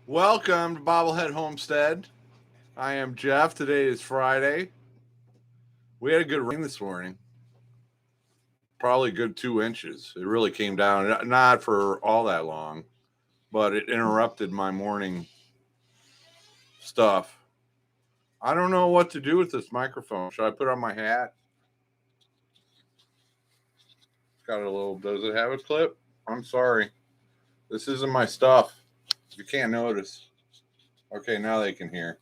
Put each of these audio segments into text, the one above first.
Welcome to Bobblehead Homestead. I am Jeff. Today is Friday. We had a good rain this morning. Probably a good 2 inches. It really came down, not for all that long, but it interrupted my morning stuff. I don't know what to do with this microphone. Should I put on my hat? Got a little, does it have a clip? I'm sorry. This isn't my stuff. You can't notice. Okay, now they can hear.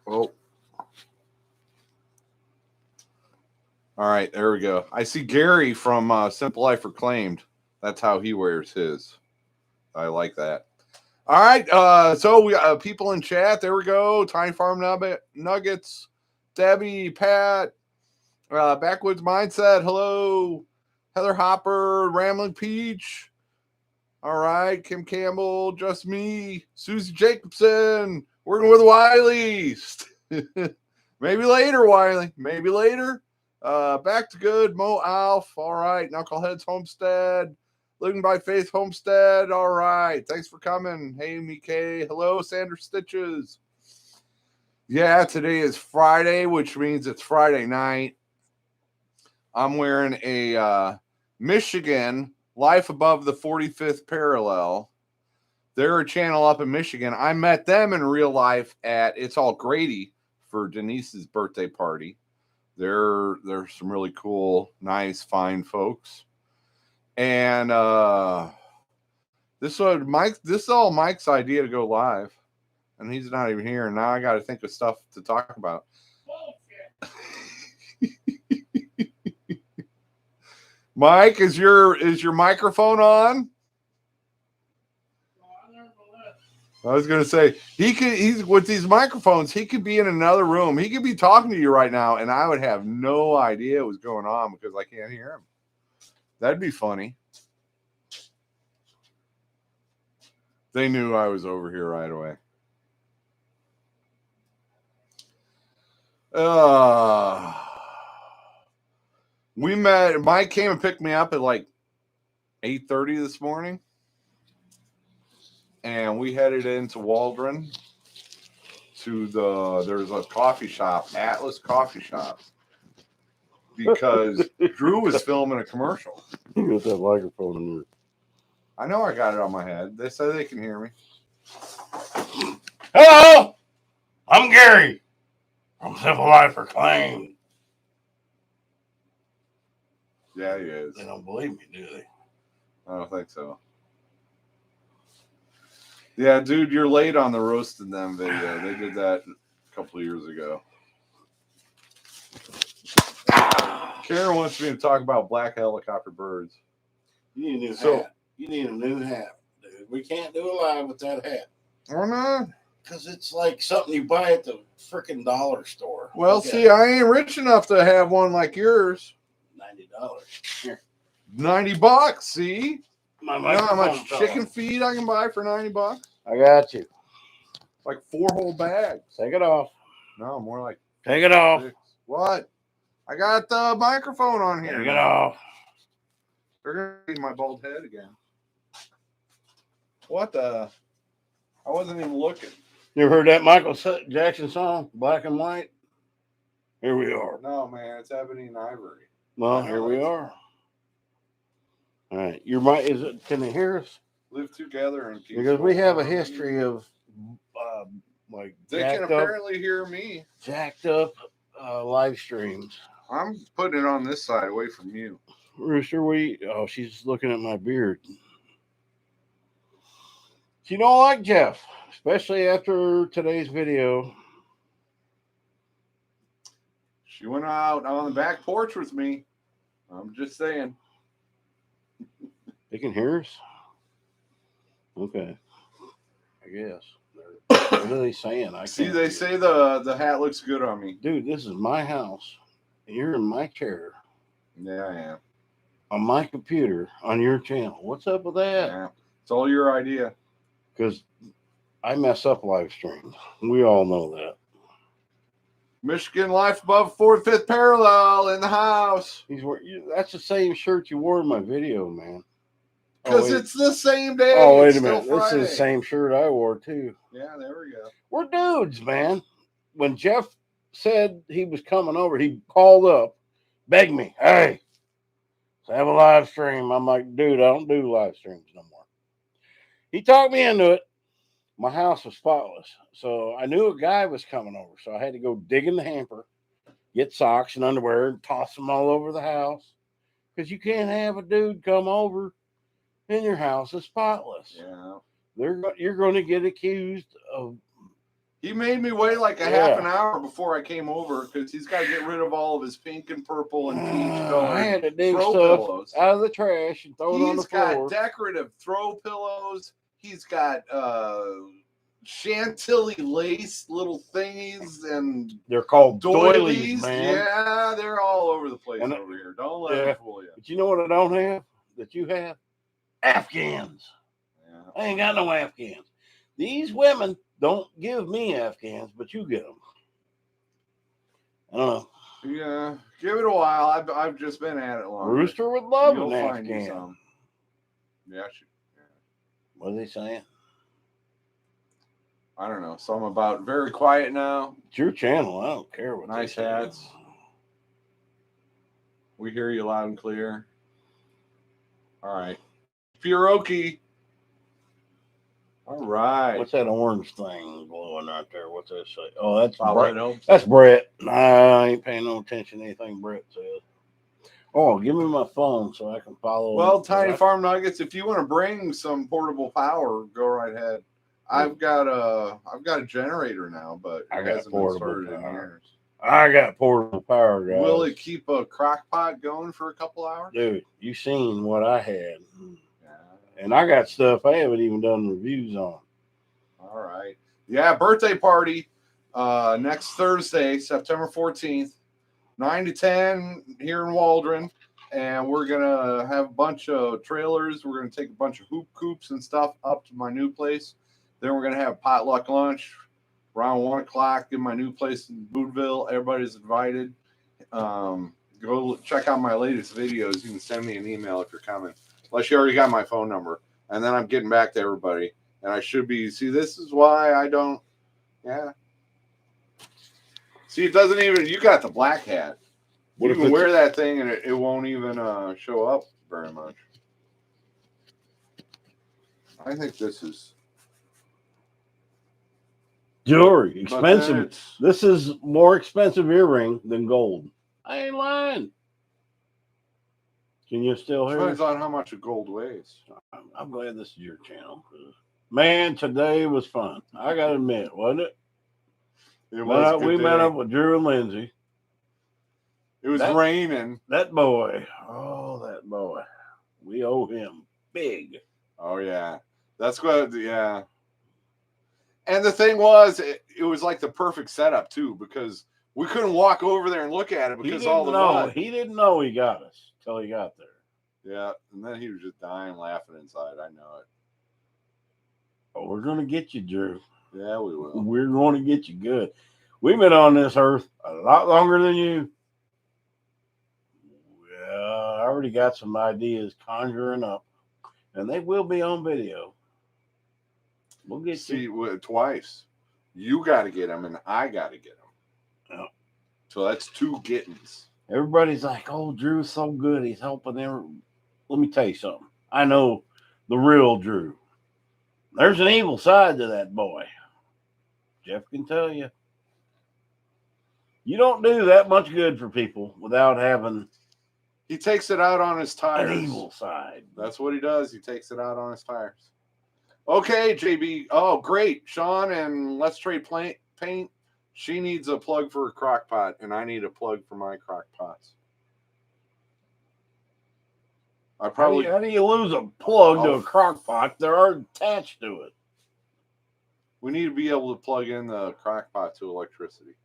Oh. All right, there we go. I see Gary from Simple Life Reclaimed. That's how he wears his. I like that. All right, so we got people in chat. There we go. Tiny Farm Nuggets, Debbie, Pat, Backwoods Mindset. Hello, Heather Hopper, Rambling Peach. All right, Kim Campbell, just me, Susie Jacobson, working with Wiley's. Maybe later, Wiley. Maybe later. Back to good, Mo Alf. All right, Knuckleheads Homestead. Living by Faith Homestead. All right, thanks for coming. Hey, Mike. Hello, Sandra Stitches. Yeah, today is Friday, which means it's Friday night. I'm wearing a Michigan Life Above the 45th Parallel. They're a channel up in Michigan. I met them in real life at It's All Grady for Denise's birthday party. They're some really cool, nice, fine folks. And this is all Mike's idea to go live. And he's not even here. And now I got to think of stuff to talk about. Mike, is your microphone on? I was gonna say he's with these microphones, he could be in another room. He could be talking to you right now, and I would have no idea what was going on because I can't hear him. That'd be funny. They knew I was over here right away. We met. Mike came and picked me up at like 8:30 this morning. And we headed into Waldron to there's a coffee shop, Atlas Coffee Shop, because Drew was filming a commercial. You got that microphone in there. I know I got it on my head. They say they can hear me. Hello, I'm Gary from Simple Life Reclaimed. Yeah, he is. They don't believe me, do they? I don't think so. Yeah, dude, you're late on the roasting them video. They did that a couple of years ago. Karen wants me to talk about black helicopter birds. You need a new hat. You need a new hat, dude. We can't do a live with that hat. Why not? Because it's like something you buy at the freaking dollar store. Well, see, I ain't rich enough to have one like yours. $90. Here. $90, see? You know how much chicken feed I can buy for $90? I got you. Like 4 whole bags. Take it off. No, more like take it off. 6. What? I got the microphone on here. Take it off. They're gonna see my bald head again. What the? I wasn't even looking. You ever heard that Michael Jackson song, Black and White? Here we are. No, man, it's Ebony and Ivory. Well, here we are. All right, your mic is it? Can they hear us? Live together and because we have a history of like they can apparently hear me. Jacked up live streams. I'm putting it on this side away from you. Rooster, she's looking at my beard. She don't like Jeff, especially after today's video. She went out on the back porch with me. I'm just saying. They can hear us? Okay. I guess. What are they saying? See, they say the hat looks good on me. Dude, this is my house. You're in my chair. Yeah, I am. On my computer, on your channel. What's up with that? Yeah, it's all your idea. Because I mess up live streams. We all know that. Michigan Life Above 45th Parallel in the house. That's the same shirt you wore in my video, man. Because it's the same day. Oh, wait it's a minute. still This Friday. is the same shirt I wore, too. Yeah, there we go. We're dudes, man. When Jeff said he was coming over, he called up, begged me, hey, let's have a live stream. I'm like, dude, I don't do live streams no more. He talked me into it. My house was spotless. So I knew a guy was coming over. So I had to go dig in the hamper, get socks and underwear, and toss them all over the house. Because you can't have a dude come over and your house is spotless. Yeah. You're going to get accused of. He made me wait like a half an hour before I came over because he's got to get rid of all of his pink and purple and peach colored I had to dig throw stuff pillows out of the trash and throw it on the floor. He's got decorative throw pillows. He's got chantilly lace little thingies, and they're called doilies, man. Yeah, they're all over the place over here. Don't let them fool you. But you know what I don't have that you have? Afghans. Yeah. I ain't got no Afghans. These women don't give me Afghans, but you get them. I don't know. Yeah, give it a while. I've just been at it long. Rooster would love an Afghan. Yeah. What are they saying? I don't know. Some about very quiet now. It's your channel. I don't care what. Nice hats. We hear you loud and clear. All right. Pierogi. All right. What's that orange thing glowing right there? What's that say? Oh, that's Brett. That's Brett. I ain't paying no attention to anything Brett says. Oh, give me my phone so I can follow. Well, Tiny Farm Nuggets, if you want to bring some portable power, go right ahead. I've got a generator now, but I got portable power. I got portable power, guys. Will it keep a crock pot going for a couple hours? Dude, you seen what I had. And I got stuff I haven't even done reviews on. All right. Yeah, birthday party next Thursday, September 14th, 9 to 10 here in Waldron. And we're going to have a bunch of trailers. We're going to take a bunch of hoop coops and stuff up to my new place. Then we're going to have a potluck lunch around 1 o'clock in my new place in Bootville. Everybody's invited. Go check out my latest videos. You can send me an email if you're coming. Unless you already got my phone number. And then I'm getting back to everybody. And I should be, see, this is why I don't, yeah. See, it doesn't even, you got the black hat. You can wear that thing and it won't even show up very much. I think this is. Jewelry, expensive. This is more expensive earring than gold. I ain't lying. Can you still hear? Depends on how much a gold weighs. I'm glad this is your channel. Man, today was fun. I gotta admit, wasn't it? It was. We met up with Drew and Lindsay. It was raining. That boy. Oh, that boy. We owe him big. Oh yeah, that's what. Yeah. And the thing was, it was like the perfect setup too, because we couldn't walk over there and look at it because all the mud. He didn't know he got us till he got there. Yeah, and then he was just dying laughing inside. I know it. Oh, we're gonna get you, Drew. Yeah, we will. We're going to get you good. We've been on this earth a lot longer than you. Well, I already got some ideas conjuring up, and they will be on video. We'll get you twice. You got to get them, and I got to get them. Yeah. So that's 2 gettings. Everybody's like, "Oh, Drew's so good. He's helping them." Let me tell you something. I know the real Drew. There's an evil side to that boy. Jeff can tell you. You don't do that much good for people without having. He takes it out on his tires. An evil side. That's what he does. He takes it out on his tires. Okay, JB. Oh, great. Sean and Let's Trade Paint. She needs a plug for her crock pot, and I need a plug for my crock pots. How do you lose a plug to a crock pot? They're attached to it. We need to be able to plug in the crock pot to electricity.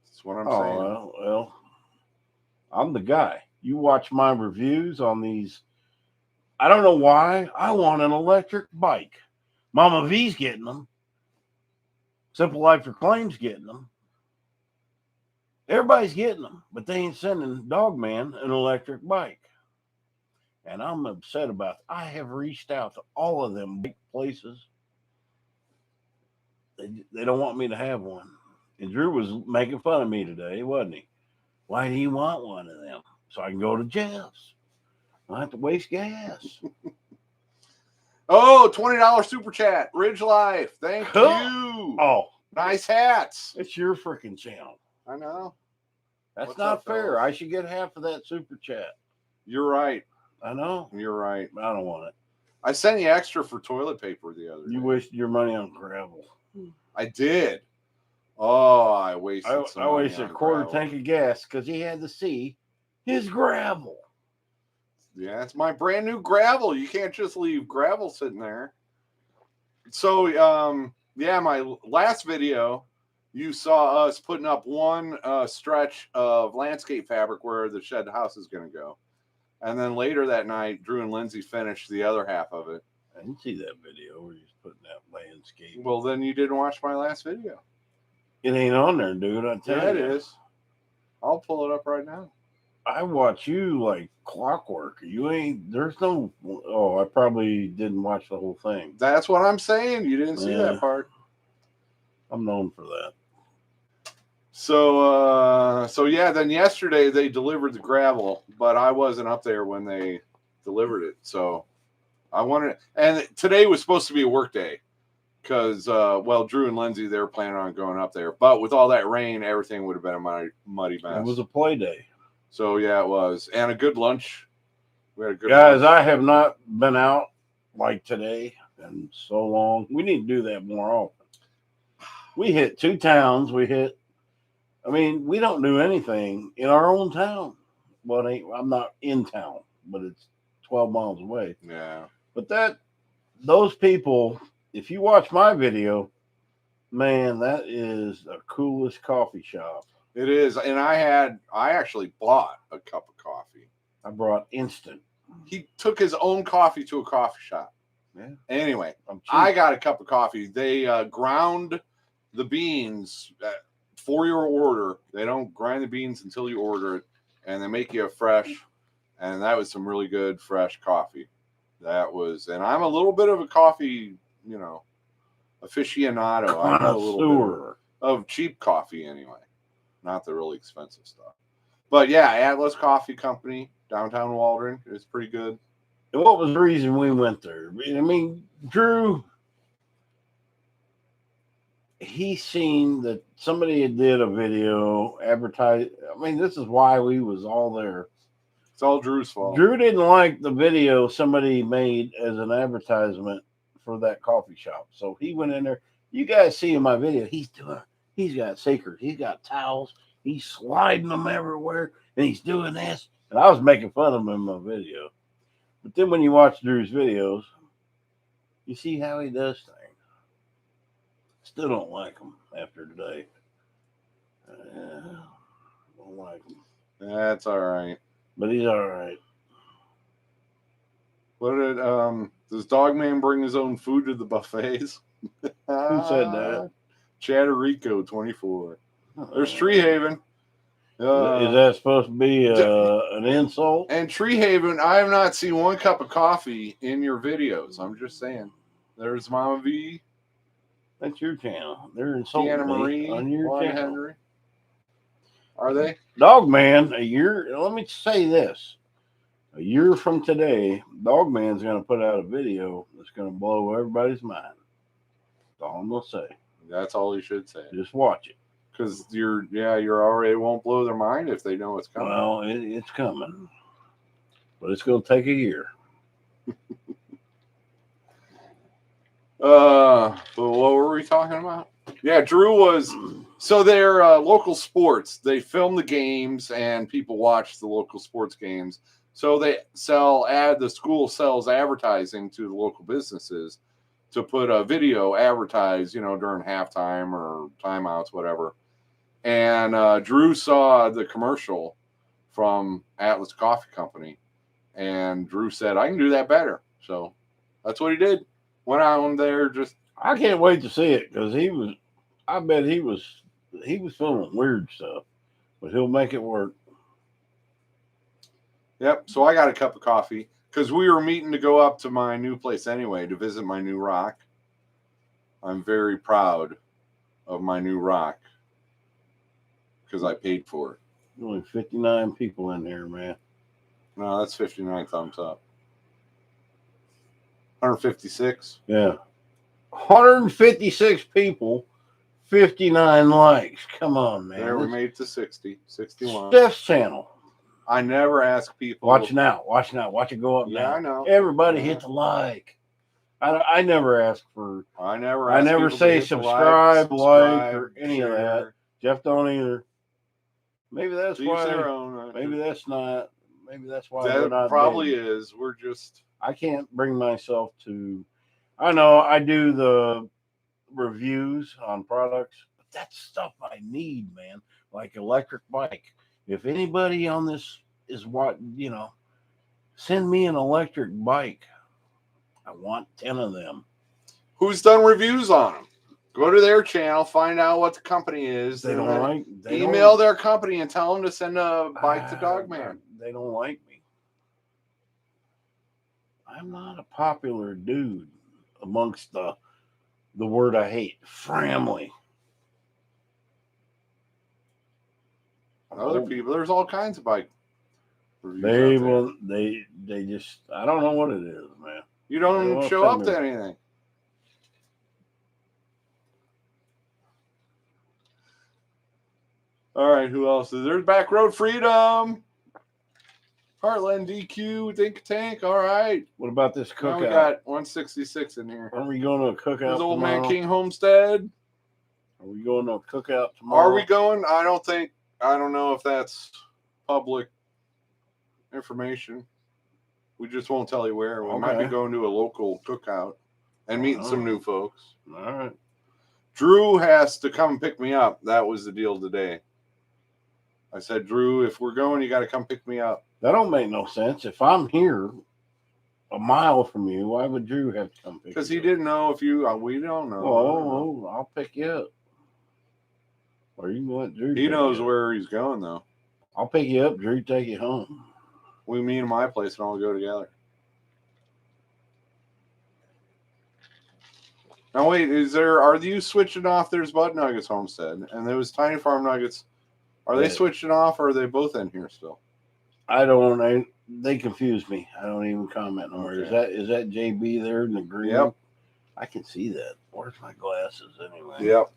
That's what I'm saying. Well, I'm the guy. You watch my reviews on these. I don't know why. I want an electric bike. Mama V's getting them. Simple Life Reclaim's getting them. Everybody's getting them, but they ain't sending Dogman an electric bike. And I'm upset about it. I have reached out to all of them places. They don't want me to have one. And Drew was making fun of me today, wasn't he? Why do you want one of them? So I can go to Jeff's. I don't have to waste gas. Oh, $20 super chat. Ridge Life. Thank Cool. you. Oh, Nice hats. it's your freaking channel. I know. That's What's not up, fair. fellas? I should get half of that super chat. You're right. I know. You're right. But I don't want it. I sent you extra for toilet paper the other day. You wasted your money on gravel. I did. Oh, I wasted I wasted a quarter tank of gas because he had to see his gravel. Yeah, it's my brand new gravel. You can't just leave gravel sitting there. So, yeah, my last video, you saw us putting up one stretch of landscape fabric where the shed house is going to go. And then later that night, Drew and Lindsay finished the other half of it. I didn't see that video where he's putting that landscape. Well, then you didn't watch my last video. It ain't on there, dude. I tell you. Yeah, it is. I'll pull it up right now. I watch you like clockwork. You ain't. There's no. Oh, I probably didn't watch the whole thing. That's what I'm saying. You didn't see that part. I'm known for that. So yeah. Then yesterday they delivered the gravel, but I wasn't up there when they delivered it. So I wanted. And today was supposed to be a work day because, well, Drew and Lindsay, they were planning on going up there, but with all that rain, everything would have been a muddy mess. It was a play day. So yeah, it was, and a good lunch. We had a good Guys, lunch. I have not been out like today in so long. We need to do that more often. We hit 2 towns. We don't do anything in our own town. Well, I'm not in town, but it's 12 miles away. Yeah. But those people, if you watch my video, man, that is the coolest coffee shop. It is, and I actually bought a cup of coffee. I brought instant. He took his own coffee to a coffee shop. Yeah. Anyway, I got a cup of coffee. They ground the beans for your order. They don't grind the beans until you order it, and they make you a fresh. And that was some really good fresh coffee. That was, and I'm a little bit of a coffee, aficionado. I know a little bit of cheap coffee anyway. Not the really expensive stuff. But yeah, Atlas Coffee Company, downtown Waldron, is pretty good. And what was the reason we went there? I mean, Drew, he seen that somebody did a video advertise. I mean, this is why we was all there. It's all Drew's fault. Drew didn't like the video somebody made as an advertisement for that coffee shop. So he went in there. You guys see in my video, he's got sakers, he's got towels, he's sliding them everywhere, and he's doing this. And I was making fun of him in my video. But then when you watch Drew's videos, you see how he does things. Still don't like him after today. Don't like him. That's all right. But he's all right. Does Dogman bring his own food to the buffets? Who said that? Chatterico 24. There's Tree Haven. Is that supposed to be an insult? And Tree Haven, I have not seen one cup of coffee in your videos. I'm just saying. There's Mama V. That's your channel. They're insulting Anna Marie on your channel. Henry. Are they? Dogman, let me say this. A year from today, Dogman's going to put out a video that's going to blow everybody's mind. That's all I'm going to say. That's all you should say. Just watch it. Because you're already won't blow their mind if they know it's coming. Well, it's coming. But it's going to take a year. But what were we talking about? Yeah, Drew was. So they're local sports. They film the games and people watch the local sports games. So they the school sells advertising to the local businesses to put a video advertise, during halftime or timeouts, whatever. And Drew saw the commercial from Atlas Coffee Company, and Drew said, I can do that better. So that's what he did. Went on there I can't wait to see it because I bet he was filming weird stuff, but he'll make it work. Yep. So I got a cup of coffee. Because we were meeting to go up to my new place anyway to visit my new rock. I'm very proud of my new rock because I paid for it. Only 59 people in there, man. No, that's 59 thumbs up. 156. Yeah. 156 people, 59 likes. Come on, man. There, we made it to 60, 61. Steph's channel. I never ask people. Watch now. Watch now. Watch it go up now. Yeah, I know. Everybody hit the like. I never ask for. I never say subscribe, like, or any of that. Jeff don't either. Maybe that's why. Their own. Maybe that's not. Maybe that's why. That probably is. We're just. I can't bring myself to. I know I do the reviews on products, but that's stuff I need, man. Like electric bike. If anybody on this is what, send me an electric bike. I want 10 of them. Who's done reviews on them? Go to their channel, find out what the company is. They don't like. Email their company and tell them to send a bike to Dogman. They don't like me. I'm not a popular dude amongst the word I hate, family. Other people, there's all kinds of bike reviews. They just, I don't know what it is, man. You don't show up to anything. All right, who else is there? Back Road Freedom. Heartland DQ, Think Tank. All right. What about this cookout? Now we got 166 in here. Are we going to a cookout There's Old tomorrow? Man King Homestead. Are we going to a cookout tomorrow? Are we going? I don't know if that's public information. We just won't tell you where. We might be going to a local cookout and meeting some new folks. All right. Drew has to come pick me up. That was the deal today. I said, Drew, if we're going, you got to come pick me up. That don't make no sense. If I'm here a mile from you, why would Drew have to come pick you up? Because he didn't know if you, we don't know. Oh, I'll pick you up. Or you can let Drew. He knows where he's going, though. I'll pick you up, Drew, take you home. We meet in my place and all go together. Now, wait, are you switching off? There's Bud Nuggets Homestead, and there was Tiny Farm Nuggets. Are they switching off, or are they both in here still? I don't. They confuse me. I don't even comment on it. Is that JB there in the green? Yep. I can see that. Where's my glasses anyway? Yep.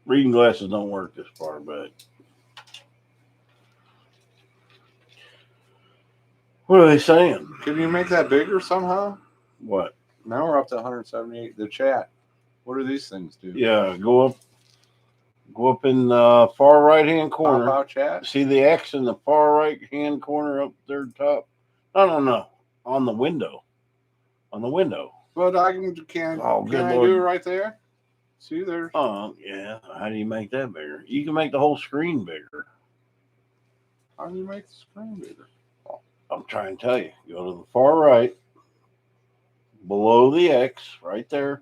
Reading glasses don't work this far, but what are they saying? Can you make that bigger somehow? What? Now we're up to 178. The chat. What do these things do? Yeah, go up in the far right hand corner. About chat. See the X in the far right hand corner up there top? No. On the window. But I can I do it right there? See there? Oh, yeah. How do you make that bigger? You can make the whole screen bigger. How do you make the screen bigger? I'm trying to tell you. Go to the far right. Below the X, right there.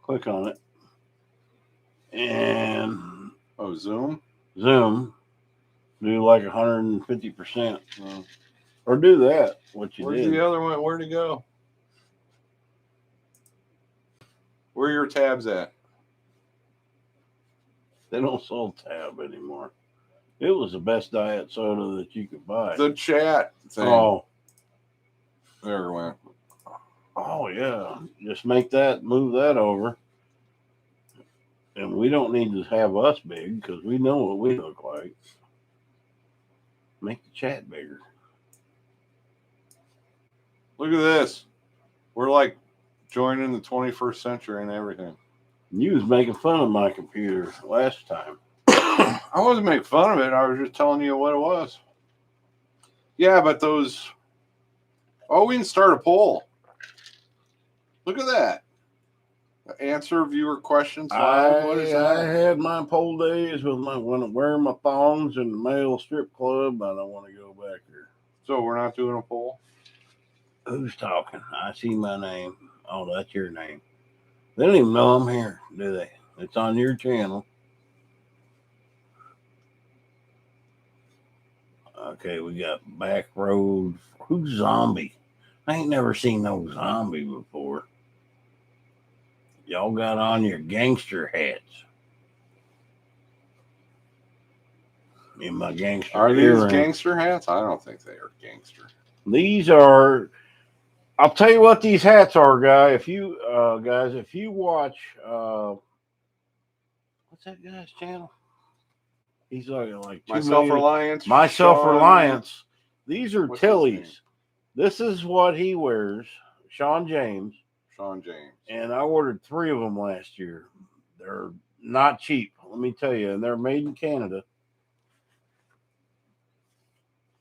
Click on it. And zoom. Do like 150%. Or do that. What you Where's did. the other one? Where'd it go? Where are your tabs at? They don't sell tab anymore. It was the best diet soda that you could buy. The chat thing. Oh. There it went. Oh, yeah. Just move that over. And we don't need to have us big because we know what we look like. Make the chat bigger. Look at this. We're like joining the 21st century and everything. You was making fun of my computer last time. I wasn't making fun of it. I was just telling you what it was. Yeah, but those... Oh, we can start a poll. Look at that. Answer viewer questions live. What is that? I had my poll days with when I wear my thongs in the male strip club. I don't want to go back there. So we're not doing a poll? Who's talking? I see my name. Oh, that's your name. They don't even know I'm here, do they? It's on your channel. Okay, we got Back Road. Who's Zombie? I ain't never seen no Zombie before. Y'all got on your gangster hats. In my gangster Are these earring. gangster hats? I don't think they are gangster. These are. I'll tell you what these hats are, guys. If you watch, what's that guy's channel? He's like My 2 million. self-reliance. My Sean- self-reliance. These are What's his name? Tilly's. This is what he wears, Sean James. Sean James. And I ordered 3 of them last year. They're not cheap, let me tell you, and they're made in Canada.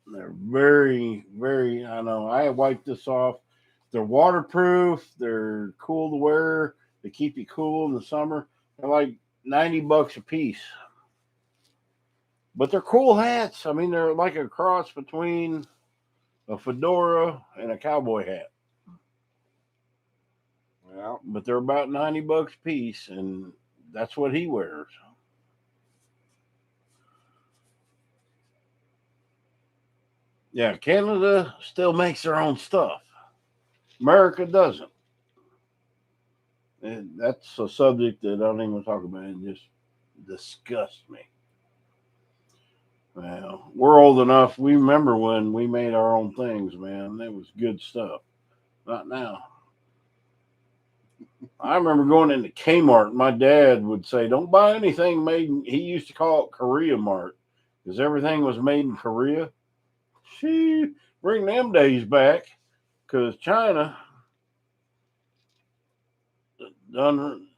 They're very, very. I know. I wiped this off. They're waterproof. They're cool to wear. They keep you cool in the summer. They're like $90 a piece. But they're cool hats. I mean, they're like a cross between a fedora and a cowboy hat. Yeah. But they're about $90 a piece, and that's what he wears. Yeah, Canada still makes their own stuff. America doesn't. And that's a subject that I don't even talk about. It just disgusts me. Well, we're old enough. We remember when we made our own things, man. That was good stuff. Not now. I remember going into Kmart. My dad would say, "Don't buy anything made." He used to call it Korea Mart because everything was made in Korea. She bring them days back because China done.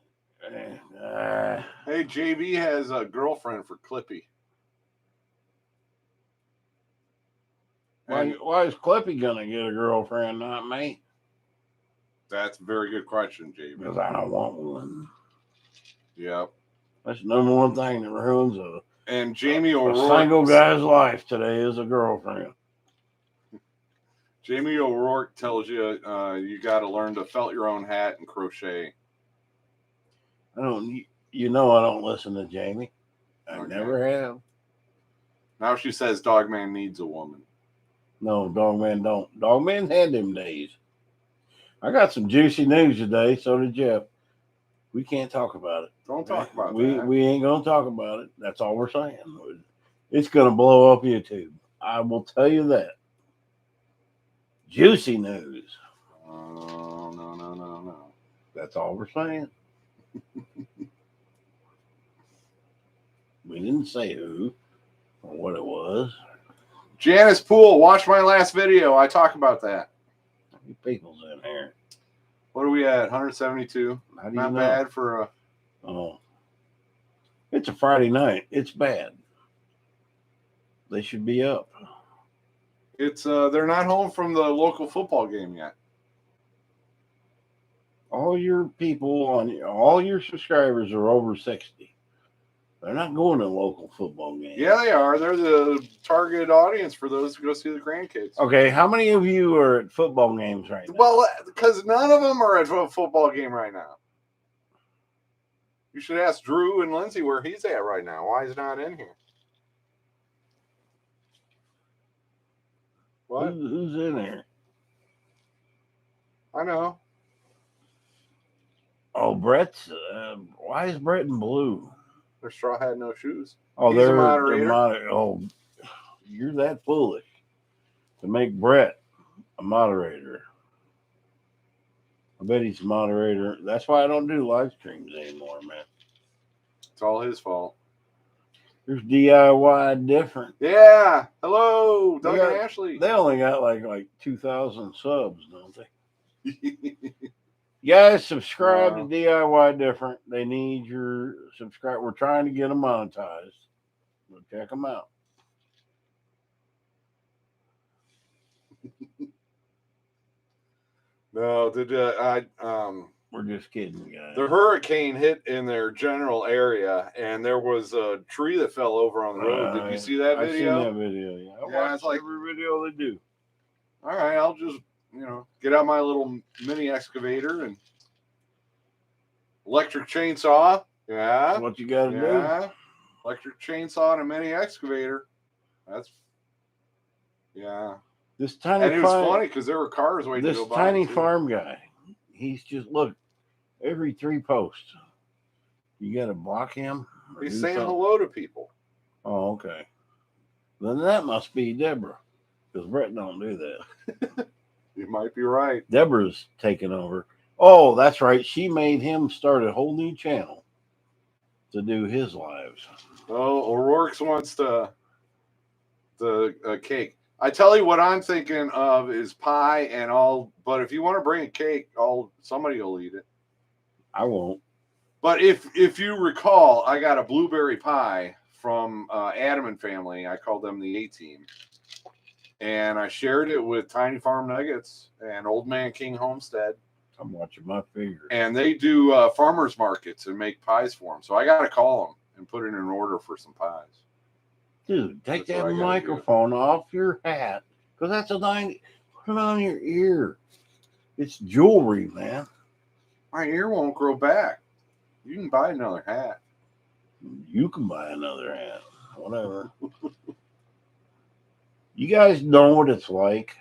Hey, JB has a girlfriend for Clippy. Why is Clippy gonna get a girlfriend, not me? That's a very good question, JB. Because I don't want one. Yep. That's the number one thing that ruins And Jamie a O'Rourke. single guy's life today is a girlfriend. Jamie O'Rourke tells you you got to learn to felt your own hat and crochet. I don't. You know I don't listen to Jamie. I Okay. never have. Now she says Dogman needs a woman. No, Dogman don't. Dogman had them days. I got some juicy news today. So did Jeff. We can't talk about it. Don't talk about that. We ain't gonna talk about it. That's all we're saying. It's gonna blow up YouTube. I will tell you that. Juicy news. Oh, no. That's all we're saying. We didn't say who or what it was. Janice Poole, watch my last video. I talk about that. How many people's in here? What are we at? 172. How do you Not know? bad for a. Oh, it's a Friday night. It's bad. They should be up. It's they're not home from the local football game yet. All your people all your subscribers are over 60. They're not going to local football games. Yeah, they are. They're the targeted audience for those who go see the grandkids. Okay, how many of you are at football games right now? Well, because none of them are at a football game right now. You should ask Drew and Lindsay where he's at right now. Why he's not in here? What? Who's in there? I know. Oh, Brett's. Why is Brett in blue? Their straw hat, no shoes. Oh, He's a they're moderator. Oh, you're that foolish to make Brett a moderator. I bet he's a moderator. That's why I don't do live streams anymore, man. It's all his fault. There's DIY different. Yeah. Hello, Doug and Ashley. They only got like 2,000 subs, don't they? Guys, subscribe to DIY different. They need your subscribe. We're trying to get them monetized. So check them out. No, we're just kidding, guys. The hurricane hit in their general area, and there was a tree that fell over on the road. Did you see that video? I've seen that video. Yeah, I watched every video they do. All right, I'll just get out my little mini excavator and electric chainsaw. Yeah. What you got to do? Electric chainsaw and a mini excavator. That's Yeah. This tiny And it was funny because there were cars waiting to this go by. tiny too. farm guy, he's just look every 3 posts. You got to block him. He's saying hello to people. Oh, okay. Then that must be Deborah, because Brett don't do that. You might be right. Deborah's taken over. Oh, that's right. She made him start a whole new channel to do his lives. Oh, O'Rourke's wants the cake. I tell you what I'm thinking of is pie and all. But if you want to bring a cake, somebody will eat it. I won't. But if you recall, I got a blueberry pie from Adam and family. I called them the A-Team. And I shared it with Tiny Farm Nuggets and Old Man King Homestead. I'm watching my figures. And they do farmers markets and make pies for them. So I got to call them and put in an order for some pies. Dude, take that microphone off your hat. Because that's a 90. Put it on your ear. It's jewelry, man. My ear won't grow back. You can buy another hat. You can buy another hat. Whatever. You guys know what it's like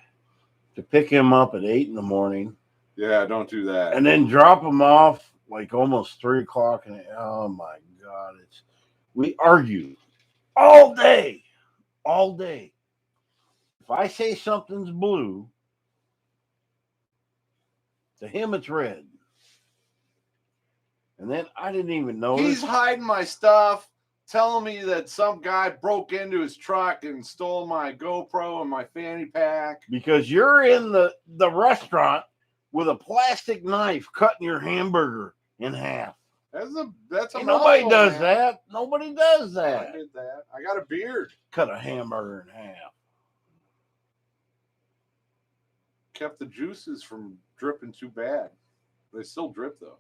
to pick him up at 8 a.m. Yeah, don't do that. And then drop him off like almost 3 o'clock. And oh my God, we argue all day. All day. If I say something's blue, to him it's red. And then I didn't even notice. He's hiding my stuff, telling me that some guy broke into his truck and stole my GoPro and my fanny pack. Because you're in the restaurant with a plastic knife cutting your hamburger in half. That's a nobody does man. that. Nobody does that. I did that. I got a beard. Cut a hamburger in half. Kept the juices from dripping too bad. They still drip though.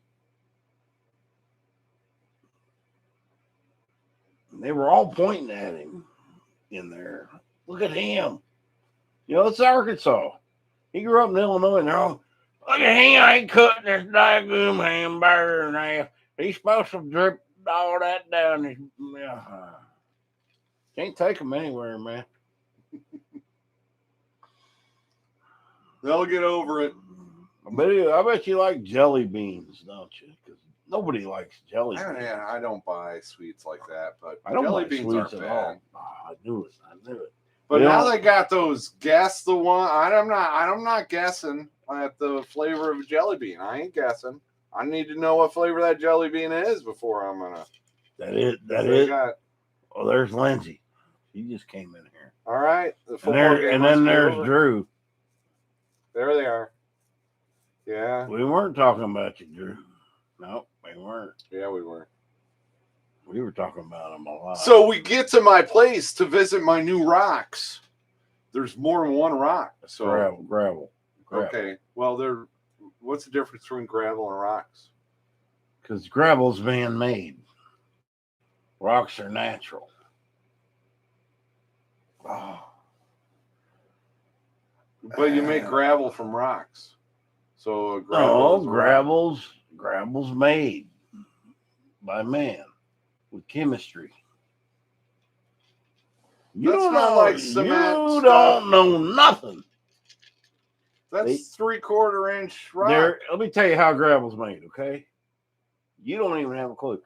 They were all pointing at him in there. Look at him. You know, it's Arkansas. He grew up in Illinois, and they're all, look at him, I ain't cutting this daggum hamburger in half. He's supposed to drip all that down his. Can't take him anywhere, man. They'll get over it. I bet you like jelly beans, don't you? Because nobody likes jelly beans. I don't buy sweets like that, but I don't jelly buy beans sweets aren't at bad. all. I knew it. But now they got those guess the one. I'm not guessing at the flavor of a jelly bean. I ain't guessing. I need to know what flavor that jelly bean is before I'm gonna. That is. Oh, there's Lindsay. She just came in here. All right. And then there's Drew. There they are. Yeah. We weren't talking about you, Drew. No, we weren't. Yeah, we were. We were talking about them a lot. So we get to my place to visit my new rocks. There's more than one rock. So gravel. Okay. Well, what's the difference between gravel and rocks? Because gravel's man-made. Rocks are natural. Oh. But you make gravel from rocks. So gravel's made by man with chemistry. You don't know like cement. You don't know nothing. That's 3/4 inch rock. Let me tell you how gravel's made, okay? You don't even have a clue.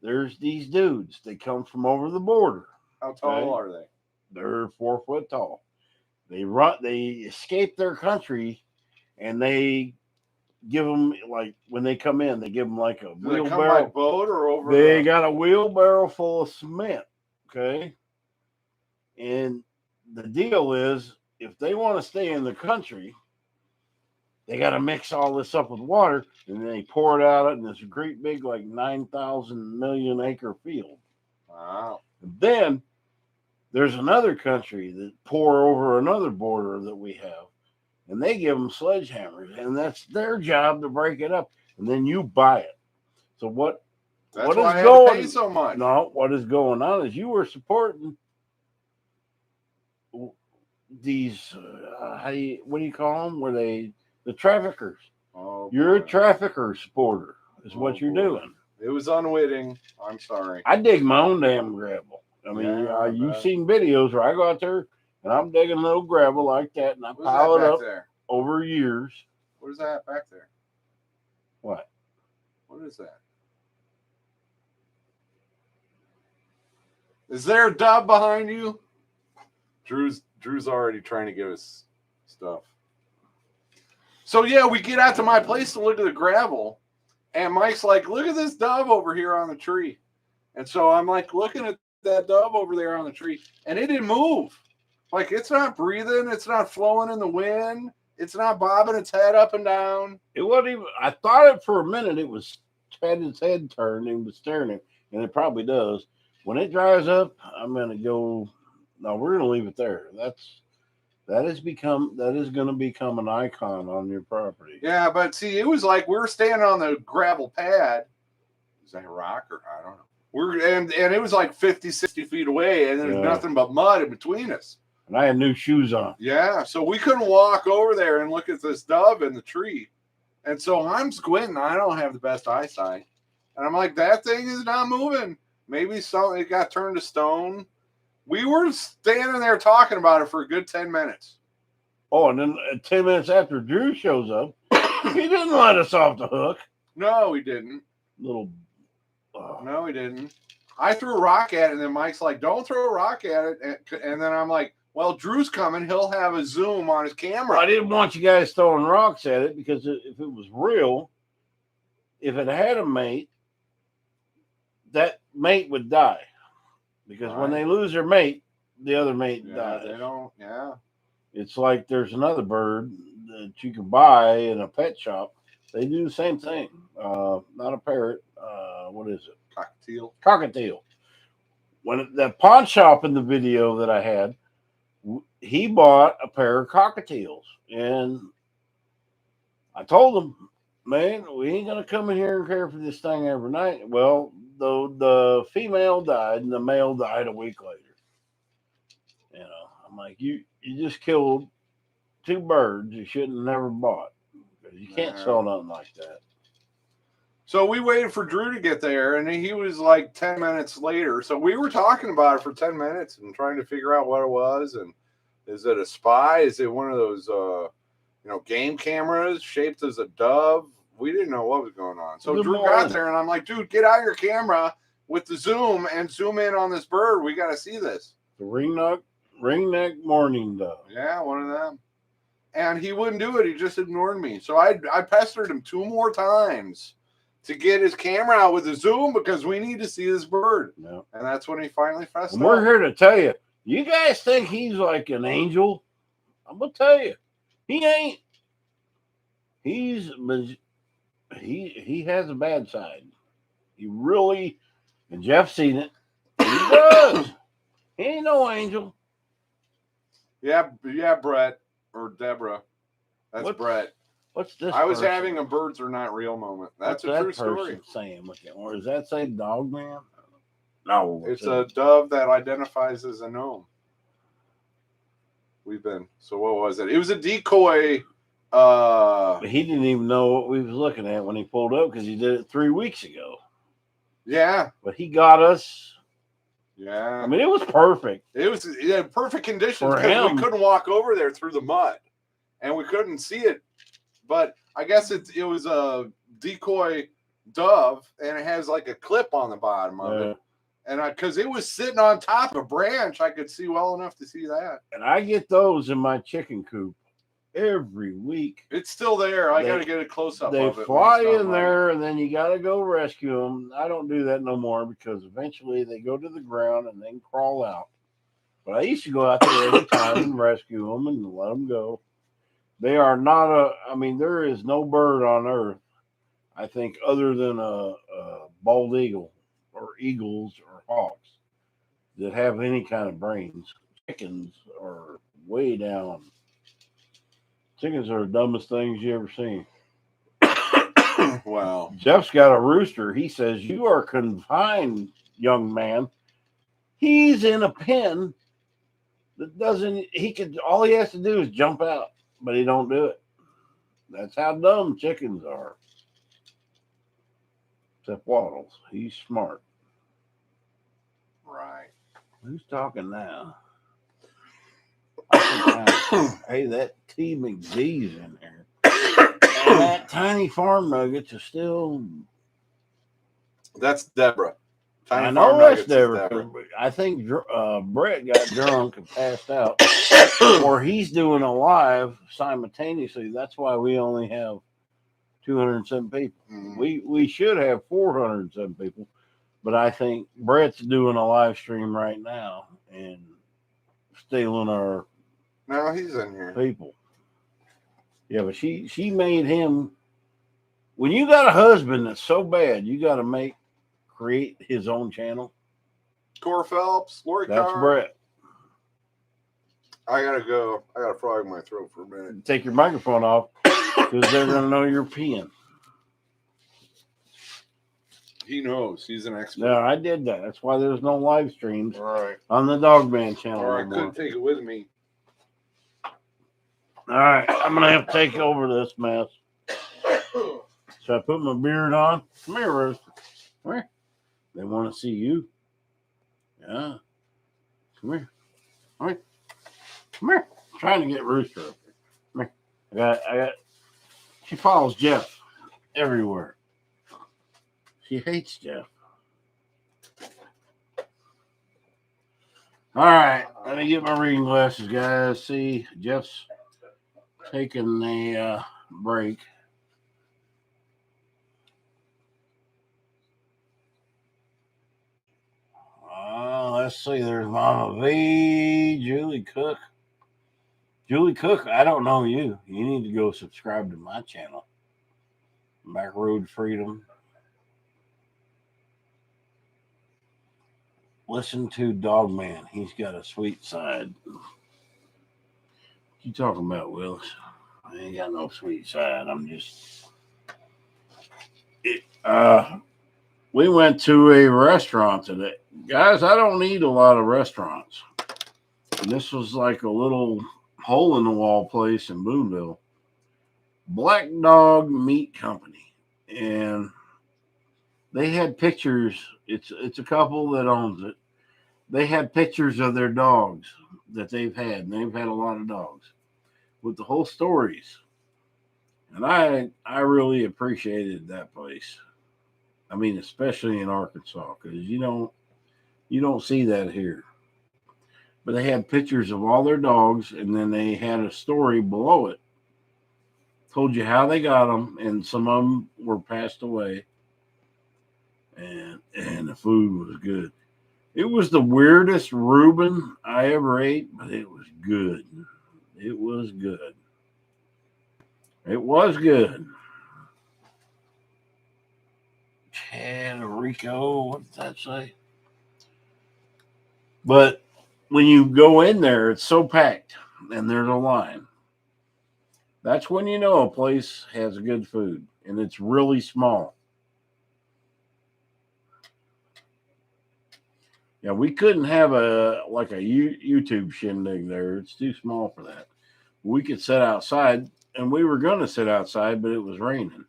There's these dudes. They come from over the border. How tall are they? They're 4 foot tall. They escape their country, and they give them, like, when they come in, they give them like a wheelbarrow. They come by boat or over? They got a wheelbarrow full of cement, okay? And the deal is, if they want to stay in the country, they got to mix all this up with water, and then they pour it out in this great big, like 9,000 million acre field. Wow. And then there's another country that pour over another border that we have, and they give them sledgehammers, and that's their job to break it up, and then you buy it. So what is going so much? No, what is going on is you were supporting these. What do you call them? The traffickers? Oh, you're a trafficker supporter. Is what you're doing. It was unwitting. I'm sorry. I dig my own damn gravel. I mean, you've seen videos where I go out there And I'm digging a little gravel like that, and I What's pile that it back up there? over years. What is that back there? What? What is that? Is there a dove behind you? Drew's already trying to give us stuff. So yeah, we get out to my place to look at the gravel, and Mike's like, "Look at this dove over here on the tree." And so I'm like looking at that dove over there on the tree, and it didn't move. Like it's not breathing, it's not flowing in the wind, it's not bobbing its head up and down. It wasn't even. I thought it for a minute. It was had its head turned and was staring at, and it probably does. When it dries up, I'm gonna go. No, we're gonna leave it there. That is going to become an icon on your property. Yeah, but see, it was like we were standing on the gravel pad. Is that a rock or I don't know. And it was like 50, 60 feet away, and there's nothing but mud in between us. And I had new shoes on. Yeah, so we couldn't walk over there and look at this dove in the tree. And so I'm squinting. I don't have the best eyesight. And I'm like, that thing is not moving. Maybe it got turned to stone. We were standing there talking about it for a good 10 minutes. Oh, and then 10 minutes after Drew shows up, he didn't let us off the hook. No, he didn't. No, he didn't. I threw a rock at it, and then Mike's like, don't throw a rock at it. And then I'm like, well, Drew's coming. He'll have a zoom on his camera. Well, I didn't want you guys throwing rocks at it because if it was real, if it had a mate, that mate would die. Because when they lose their mate, the other mate dies. They don't, It's like there's another bird that you can buy in a pet shop. They do the same thing. Not a parrot. What is it? Cockatiel. Cockatiel. When that pawn shop in the video that I had, he bought a pair of cockatiels. And I told him, man, we ain't going to come in here and care for this thing every night. Well, the female died and the male died a week later. You know, I'm like, you just killed two birds you shouldn't have never bought. You can't sell nothing like that. So we waited for Drew to get there, and he was like 10 minutes later. So we were talking about it for 10 minutes and trying to figure out what it was. And is it a spy? Is it one of those, game cameras shaped as a dove? We didn't know what was going on. So Drew got there, and I'm like, dude, get out your camera with the zoom and zoom in on this bird. We got to see this. The ringneck mourning dove. Yeah, one of them. And he wouldn't do it. He just ignored me. So I pestered him 2 more times to get his camera out with the zoom because we need to see this bird. Yeah. And that's when he finally fessed up. We're here to tell you. You guys think he's like an angel? I'm going to tell you. He ain't. He has a bad side. He really, and Jeff's seen it. He does. He ain't no angel. Yeah, Brett or Deborah. That's Brett. What's this? I was having a birds are not real moment. That's a true story. Saying, or does that say Dogman? No, it's a dove that identifies as a gnome. So what was it? It was a decoy. He didn't even know what we was looking at when he pulled up because he did it 3 weeks ago. Yeah, but he got us. Yeah, I mean it was perfect. It was perfect conditions because we couldn't walk over there through the mud, and we couldn't see it. But I guess it was a decoy dove, and it has like a clip on the bottom of it. And because it was sitting on top of a branch, I could see well enough to see that. And I get those in my chicken coop every week. It's still there. I got to get a close up of it. They fly in there, and then you got to go rescue them. I don't do that no more because eventually they go to the ground and then crawl out. But I used to go out there every time and rescue them and let them go. They are not there is no bird on earth, I think, other than a bald eagle or eagles or hawks that have any kind of brains. Chickens are way down. Chickens are the dumbest things you ever seen. Wow. Jeff's got a rooster. He says, "You are confined, young man." He's in a pen that doesn't, all he has to do is jump out, but he don't do it. That's how dumb chickens are. Except Waddles. He's smart. Right. Who's talking now? Hey, that T McGee's in there. And that tiny farm nuggets are still. That's Deborah. I Tiny know Farm that's Nuggets is Deborah. Deborah. I think Brett got drunk and passed out, or he's doing a live simultaneously. That's why we only have 207 people. We should have 407 people, but I think Brett's doing a live stream right now and stealing our No, he's in here. people. Yeah, but she made him. When you got a husband that's so bad, you got to create his own channel. Core Phelps, Lori That's Carr. Brett. I gotta go. I gotta frog my throat for a minute. Take your microphone off because they're gonna know you're peeing. He knows. He's an expert. No, I did that. That's why there's no live streams All on the Dogman channel. Or I couldn't take it with me. All right, I'm gonna have to take over this mess. Should I put my beard on? Come here, Rose. Come here. They want to see you. Yeah. Come here. Come here. Come here. I'm trying to get Rooster up here. Come here. I got. She follows Jeff everywhere. She hates Jeff. All right, let me get my reading glasses, guys. See, Jeff's taking a break. Let's see. There's Mama V, Julie Cook. Julie Cook, I don't know you. You need to go subscribe to my channel. Back Road Freedom. Listen to Dogman. He's got a sweet side. What you talking about, Willis? I ain't got no sweet side. I'm just. We went to a restaurant today. Guys, I don't eat a lot of restaurants. And this was like a little hole in the wall place in Boonville. Black Dog Meat Company. And they had pictures. It's a couple that owns it. They had pictures of their dogs that they've had. And they've had a lot of dogs with the whole stories. And I really appreciated that place. I mean, especially in Arkansas, because you don't see that here. But they had pictures of all their dogs, and then they had a story below it. Told you how they got them, and some of them were passed away. And the food was good. It was the weirdest Reuben I ever ate, but it was good. It was good. It was good. Chad Rico, what did that say? But when you go in there, it's so packed and there's a line. That's when you know a place has good food, and it's really small. Yeah, we couldn't have a YouTube shindig there. It's too small for that. We could sit outside, and we were going to sit outside, but it was raining.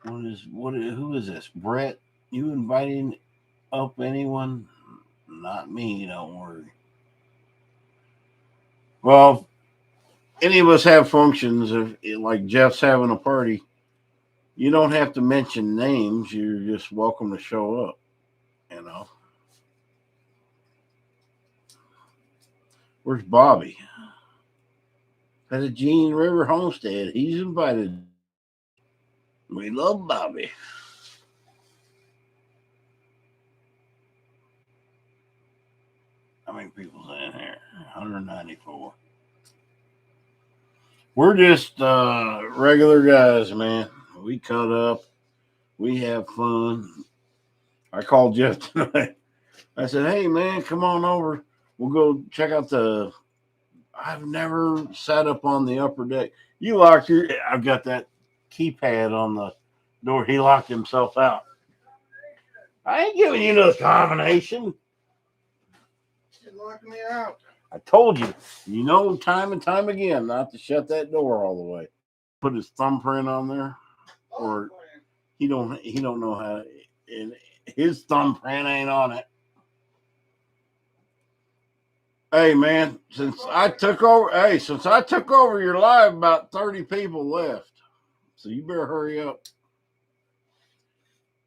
Who is this? Brett, you inviting up anyone? Not me, don't worry. Well, if any of us have functions, if like Jeff's having a party, you don't have to mention names. You're just welcome to show up, you know. Where's Bobby? At the Gene River Homestead. He's invited. We love Bobby. How many people's in here? 194. We're just regular guys, man. We cut up. We have fun. I called Jeff tonight. I said, hey, man, come on over. We'll go check out I've never sat up on the upper deck. You locked I've got that keypad on the door. He locked himself out. I ain't giving you no combination. You locked me out. I told you, time and time again, not to shut that door all the way. Put his thumbprint on there, or he don't know how. his thumbprint ain't on it. Hey man, since I took over your live, about 30 people left. So you better hurry up.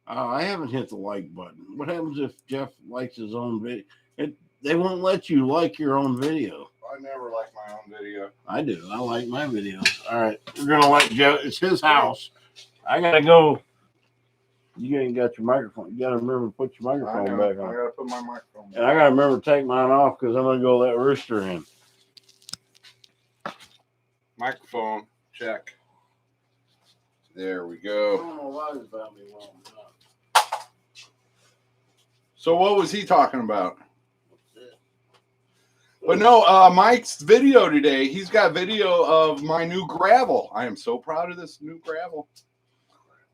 I haven't hit the like button. What happens if Jeff likes his own video? They won't let you like your own video. I never like my own video. I do. I like my videos. All right, we're gonna let Jeff. It's his house. I gotta go. You ain't got your microphone. You gotta remember to put your microphone back on. I gotta put my microphone back. And I gotta remember to take mine off because I'm gonna go let Rooster in. Microphone check. There we I go. don't know why this about me well. So what was he talking about? But no, Mike's video today, he's got video of my new gravel. I am so proud of this new gravel.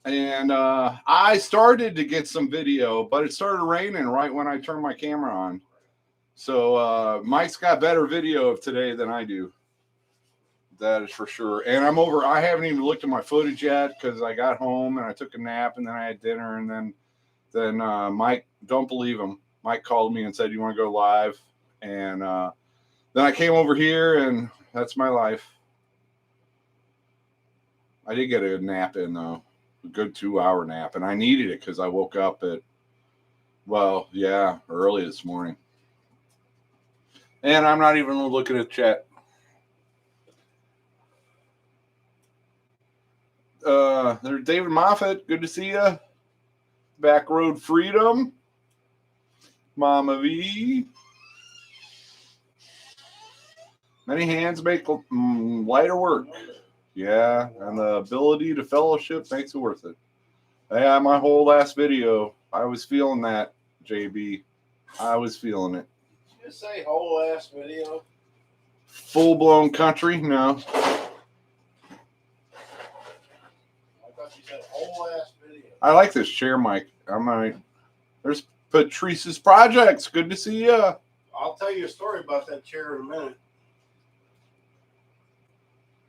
And I started to get some video, but it started raining right when I turned my camera on. So Mike's got better video of today than I do. That is for sure. And I haven't even looked at my footage yet because I got home and I took a nap and then I had dinner. And then Mike, don't believe him. Mike called me and said, "You want to go live?" And then I came over here and that's my life. I did get a nap in though, a good 2-hour nap. And I needed it because I woke up at, early this morning. And I'm not even looking at chat. There's David Moffat. Good to see you. Back Road Freedom. Mama V. Many hands make lighter work. Yeah, and the ability to fellowship makes it worth it. Yeah, my whole last video, I was feeling that, JB. I was feeling it. Did you say whole ass video? Full-blown country? No. I thought you said whole ass video. I like this chair, Mike. There's Patrice's Projects. Good to see you. I'll tell you a story about that chair in a minute.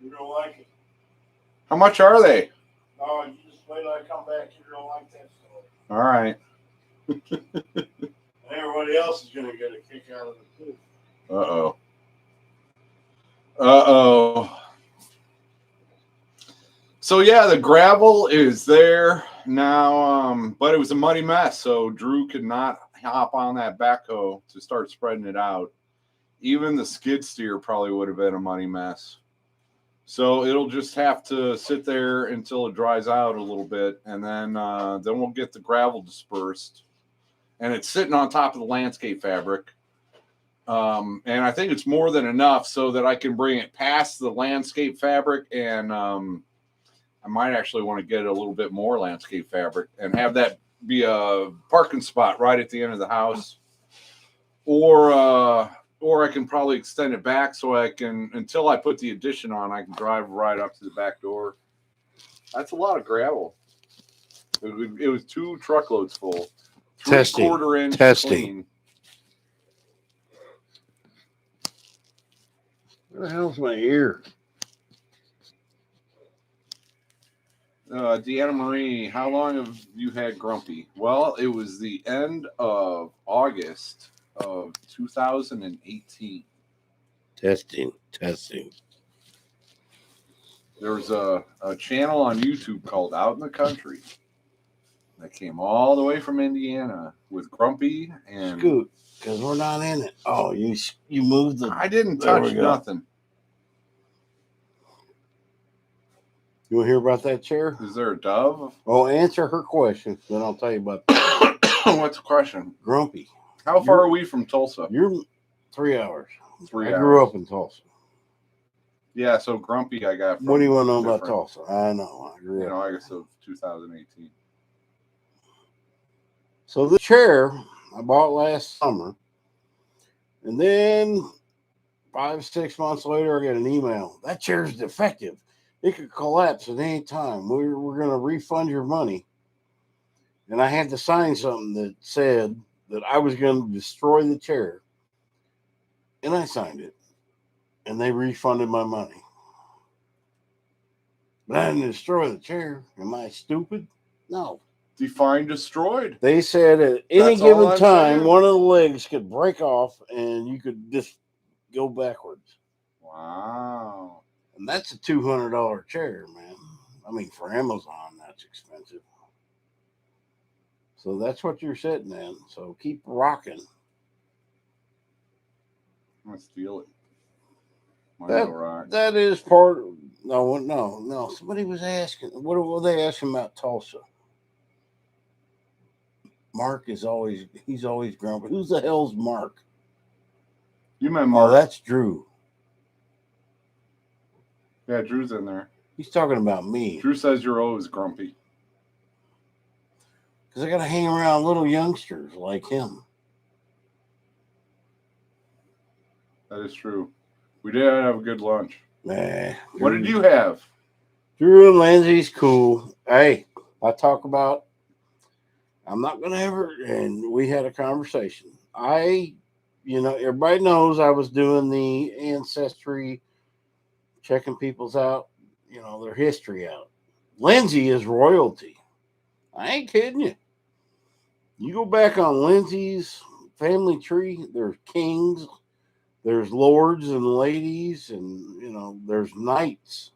You're gonna like it. How much are they? Oh, you just wait till I come back. You're gonna like that story. All right. And everybody else is gonna get a kick out of it too. Uh-oh. Uh-oh. So yeah, the gravel is there now, but it was a muddy mess, so Drew could not hop on that backhoe to start spreading it out. Even the skid steer probably would have been a muddy mess. So it'll just have to sit there until it dries out a little bit, and then we'll get the gravel dispersed. And it's sitting on top of the landscape fabric. And I think it's more than enough so that I can bring it past the landscape fabric, and I might actually want to get a little bit more landscape fabric and have that be a parking spot right at the end of the house. Or I can probably extend it back so I can, until I put the addition on, I can drive right up to the back door. That's a lot of gravel. It was 2 truckloads full. Testing. 3/4 inch Testing. clean. Where the hell's my ear? Deanna Marie, how long have you had Grumpy? Well, it was the end of August of 2018. Testing. There was a channel on YouTube called Out in the Country that came all the way from Indiana with Grumpy and Scoot, because we're not in it. Oh, you moved the. I didn't There touch we go. nothing. You want to hear about that chair? Is there a dove? Oh, answer her question, then I'll tell you about What's the question? Grumpy. How far are we from Tulsa? You're 3 hours. 3 I hours. grew up in Tulsa. Yeah, so Grumpy I got from What do you want to know about different- Tulsa? I know. I grew In up. August of 2018. So the chair I bought last summer, and then 5-6 months later, I get an email. That chair's defective. It could collapse at any time. We're going to refund your money. And I had to sign something that said that I was going to destroy the chair. And I signed it. And they refunded my money. But I didn't destroy the chair. Am I stupid? No. Define destroyed. They said at any That's all given I'm time, saying. one of the legs could break off and you could just go backwards. Wow. And that's a $200 chair, man. I mean, for Amazon, that's expensive. So that's what you're sitting in. So keep rocking. I'm gonna steal it. Mine's rock. That is part of, no. Somebody was asking, what were they asking about Tulsa? Mark he's always grumpy. Who's the hell's Mark? You meant Mark. Oh, that's Drew. Yeah, Drew's in there. He's talking about me. Drew says you're always grumpy. Because I got to hang around little youngsters like him. That is true. We did have a good lunch. Nah. What did you have? Drew and Lindsay's cool. Hey, I talk about, I'm not going to ever, and we had a conversation. Everybody knows I was doing the ancestry, checking people's out, their history out. Lindsay is royalty. I ain't kidding you. You go back on Lindsay's family tree, there's kings, there's lords and ladies, and there's knights.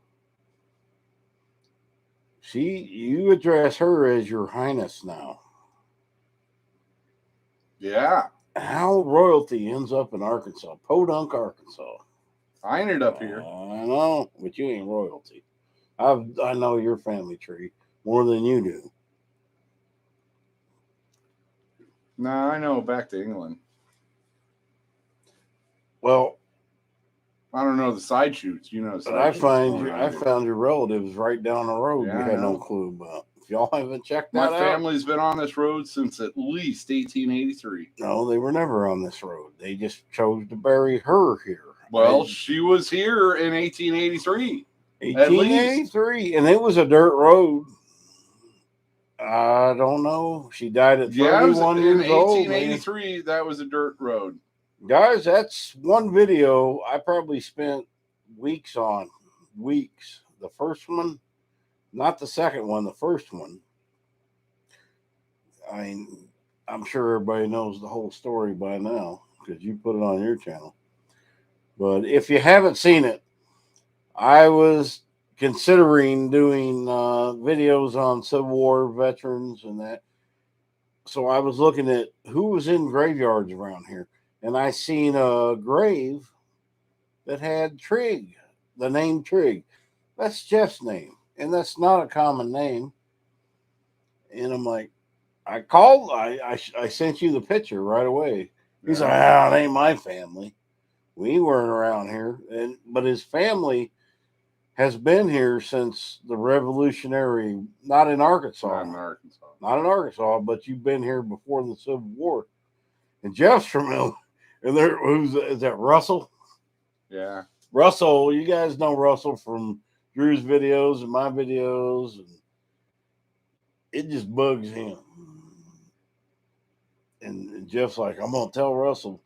You address her as your highness now. Yeah. How royalty ends up in Arkansas, Podunk, Arkansas. I ended up here. I know, but you ain't royalty. I know your family tree more than you do. Nah, I know back to England. Well, I don't know the side shoots. But I found your relatives right down the road. Yeah, you had no clue about. If y'all haven't checked that out, my family's been on this road since at least 1883. No, they were never on this road. They just chose to bury her here. Well, she was here in 1883. 1883, and it was a dirt road. I don't know. She died at 31 years old. In 1883, that was a dirt road. Guys, that's one video I probably spent weeks on. Weeks. The first one, not the second one, the first one. I'm sure everybody knows the whole story by now because you put it on your channel. But if you haven't seen it, I was considering doing videos on Civil War veterans and that. So I was looking at who was in graveyards around here. And I seen a grave that had Trigg, the name Trigg. That's Jeff's name. And that's not a common name. And I'm like, I called, I sent you the picture right away. He's like, it ain't my family. We weren't around here. But his family has been here since the Revolutionary, not in Arkansas. Not in Arkansas, but you've been here before the Civil War. And Jeff's from and is that Russell? Yeah. Russell, you guys know Russell from Drew's videos and my videos. And it just bugs him. And Jeff's like, I'm going to tell Russell.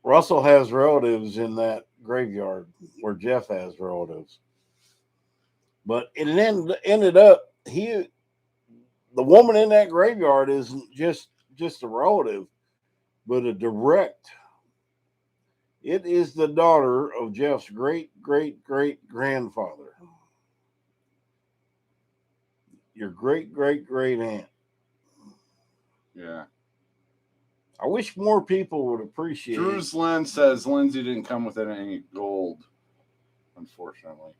Russell has relatives in that graveyard where Jeff has relatives. But it ended up, the woman in that graveyard isn't just a relative, but a direct. It is the daughter of Jeff's great-great-great-grandfather. Your great-great-great aunt. Yeah. I wish more people would appreciate. Drew's Lens says Lindsay didn't come with any gold, unfortunately.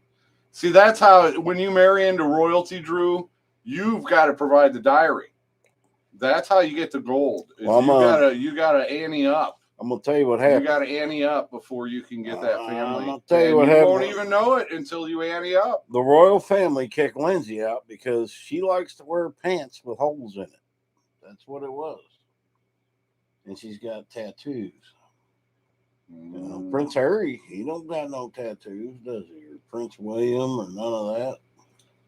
See, that's how, when you marry into royalty, Drew, you've got to provide the diary. That's how you get the gold. Well, you gotta ante up. I'm gonna tell you what happened. You gotta ante up before you can get that family. I'm gonna tell you what happened. You won't even know it until you ante up. The royal family kicked Lindsay out because she likes to wear pants with holes in it. That's what it was. And she's got tattoos. Prince Harry, he don't got no tattoos, does he? Or Prince William, or none of that.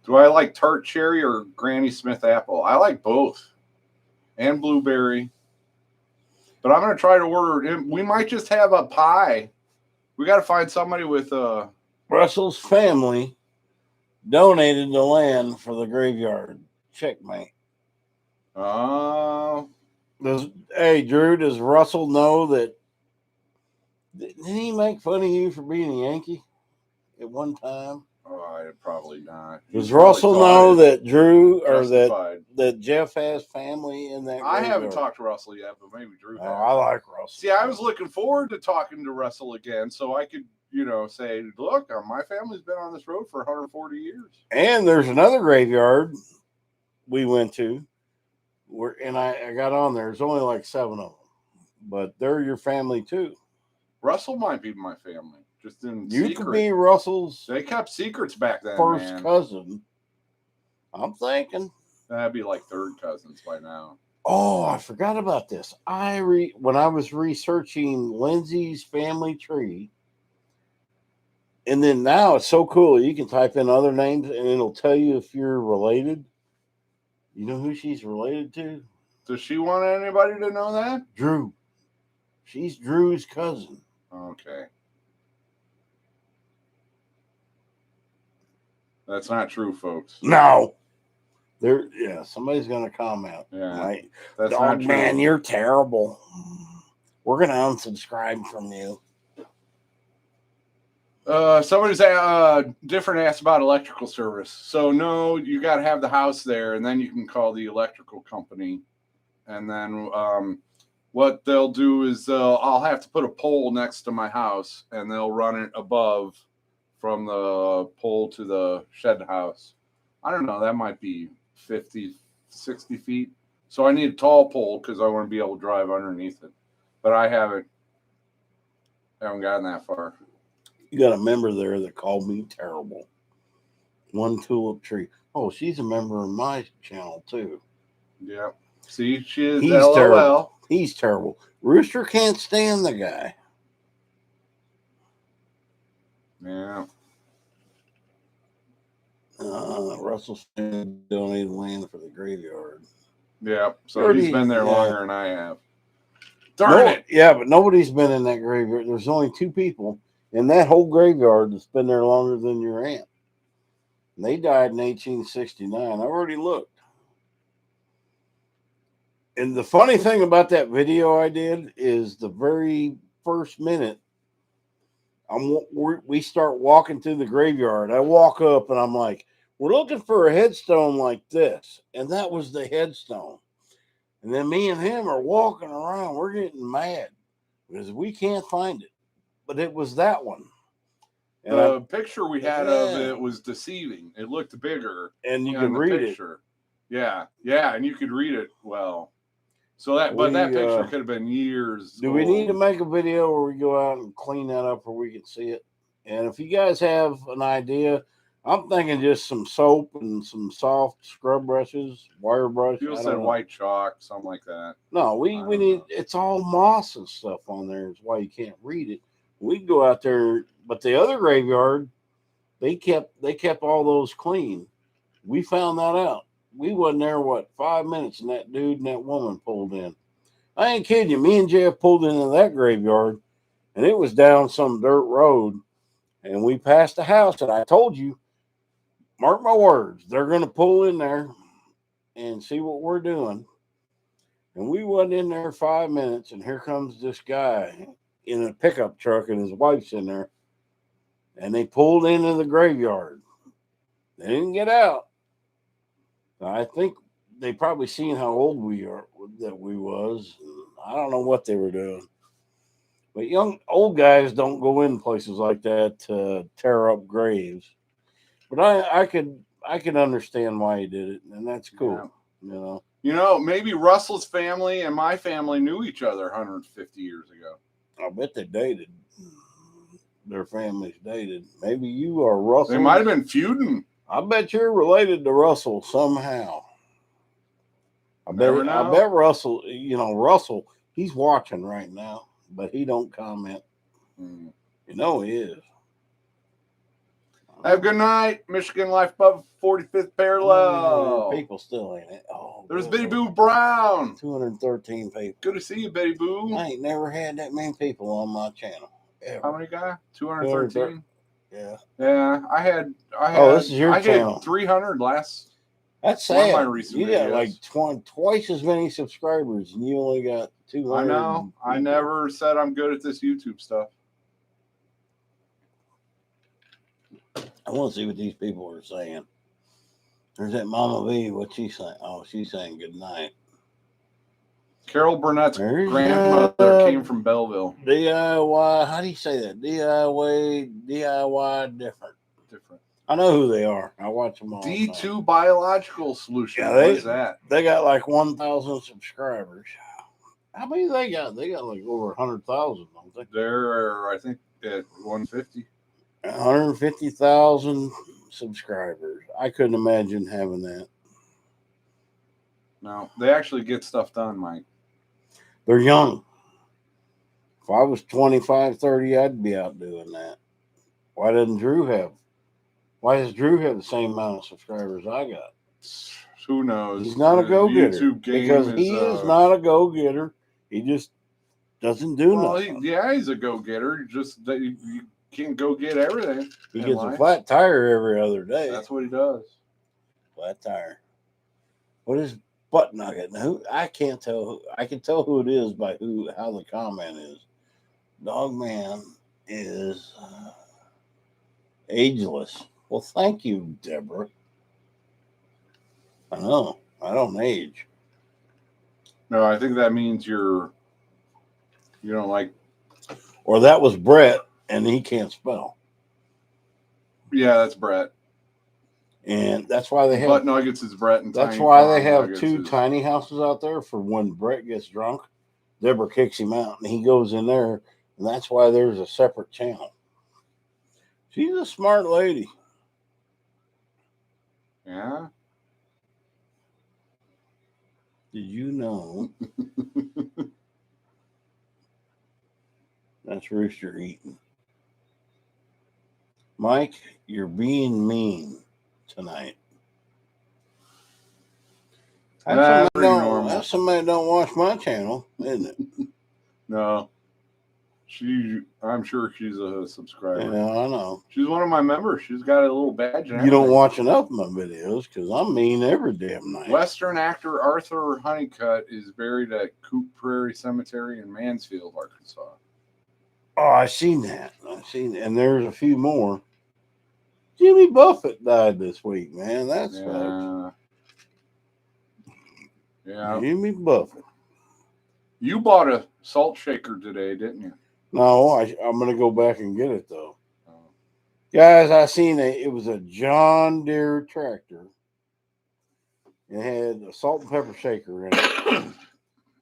Do I like tart cherry or Granny Smith apple? I like both. And blueberry. But I'm going to try to order. We might just have a pie. We got to find somebody with Russell's family donated the land for the graveyard. Checkmate. Oh, Hey, Drew, does Russell know that? Didn't he make fun of you for being a Yankee at one time? I probably not. Does Russell know that Drew or justified. that Jeff has family in that I graveyard? haven't talked to Russell yet, but maybe Drew has. Oh, I like Russell. See, I was looking forward to talking to Russell again so I could, say, look, my family's been on this road for 140 years. And there's another graveyard we went to and I got on there. There's only like 7 of them, but they're your family too. Russell might be my family, just in you secret. Could be Russell's. They kept secrets back then. First cousin. I'm thinking that'd be like third cousins by now. Oh, I forgot about this. When I was researching Lindsay's family tree, and then now it's so cool. You can type in other names and it'll tell you if you're related. You know who she's related to? Does she want anybody to know that? Drew. She's Drew's cousin. Okay. That's not true, folks. No. Somebody's gonna comment. Yeah. Right? That's not true. Dogman, you're terrible. We're gonna unsubscribe from you. Somebody's different asked about electrical service. So no, you got to have the house there, and then you can call the electrical company. And then what they'll do is I'll have to put a pole next to my house, and they'll run it above from the pole to the shed house. I don't know. That might be 50, 60 feet. So I need a tall pole because I want to be able to drive underneath it. But I haven't gotten that far. You got a member there that called me terrible. One tulip tree. Oh, she's a member of my channel too. Yeah. See, she is. He's LOL. terrible. He's terrible. Rooster can't stand the guy. Yeah. Russell donated land for the graveyard. Yeah. So he's been there longer than I have. Darn it. Yeah, but nobody's been in that graveyard. There's only 2 people in that whole graveyard that's been there longer than your aunt. And they died in 1869. I already looked. And the funny thing about that video I did is the very first minute we start walking through the graveyard. I walk up and I'm like, we're looking for a headstone like this. And that was the headstone. And then me and him are walking around. We're getting mad because we can't find it. But it was that one. And the picture we had of it was deceiving. It looked bigger. And you could read it. Yeah. Yeah. And you could read it well. So that picture could have been years. Do we need to make a video where we go out and clean that up where we can see it? And if you guys have an idea, I'm thinking just some soap and some soft scrub brushes, wire brush. You said white chalk, something like that. No, we need. It's all moss and stuff on there. Is why you can't read it. We go out there, but the other graveyard, they kept all those clean. We found that out. We wasn't there, 5 minutes, and that dude and that woman pulled in. I ain't kidding you. Me and Jeff pulled into that graveyard, and it was down some dirt road, and we passed a house, and I told you, mark my words, they're going to pull in there and see what we're doing. And we wasn't in there 5 minutes, and here comes this guy in a pickup truck, and his wife's in there, and they pulled into the graveyard. They didn't get out. I think they probably seen how old we was. I don't know what they were doing. But old guys don't go in places like that to tear up graves. But I can understand why he did it, and that's cool. Yeah. Maybe Russell's family and my family knew each other 150 years ago. I bet they dated. Their families dated. Maybe you are Russell. They might have been feuding. I bet you're related to Russell somehow. I bet Russell, Russell, he's watching right now, but he don't comment. Mm. He is. Have a good night, Michigan Life Above 45th Parallel. People still ain't it. Oh, there's Betty Boo Brown. 213 people. Good to see you, Betty Boo. I ain't never had that many people on my channel. Ever. How many guys? 213? Yeah. Yeah, I had. Oh, this is your channel. I had 300 last That's One of sad. my recent You got like videos. twice as many subscribers, and you only got 200. I know. I never said I'm good at this YouTube stuff. I want to see what these people are saying. There's that Mama V. What's she saying? Oh, she's saying good night. Carol Burnett's There's grandmother came from Belleville. DIY. How do you say that? DIY different. Different. I know who they are. I watch them all. D2 Biological Solution. Yeah, What is that? They got like 1,000 subscribers. How many they got? They got like over 100,000, don't they? They're, I think, at 150. 150,000 subscribers. I couldn't imagine having that. No, they actually get stuff done, Mike. They're young. If I was 25, 30, I'd be out doing that. Why does Drew have the same amount of subscribers I got? Who knows? He's not a go-getter. YouTube game because he is not a go-getter. He just doesn't do nothing. He's a go-getter. Just that you can't go get everything. He gets a flat tire every other day. That's what he does. Flat tire. What is butt nugget? Now, I can't tell. I can tell who it is by how the comment is. Dogman is ageless. Well, thank you, Deborah. I know. I don't age. No, I think that means you don't like. Or that was Brett, and he can't spell. Yeah, that's Brett. And that's why they have butt nuggets is Brett, and that's why they have two tiny houses out there for when Brett gets drunk. Deborah kicks him out, and he goes in there, and that's why there's a separate channel. She's a smart lady. Yeah. Did you know? That's Rooster eating. Mike, you're being mean tonight. That's somebody don't watch my channel, isn't it? No. I'm sure she's a subscriber. Yeah, I know. She's one of my members. She's got a little badge. You don't watch enough of my videos because I'm mean every damn night. Western actor Arthur Honeycutt is buried at Coop Prairie Cemetery in Mansfield, Arkansas. Oh, I seen that. And there's a few more. Jimmy Buffett died this week, man. That's yeah. Yeah. Jimmy Buffett. You bought a salt shaker today, didn't you? No, I'm going to go back and get it, though. Oh. Guys, I seen it was a John Deere tractor. It had a salt and pepper shaker in it.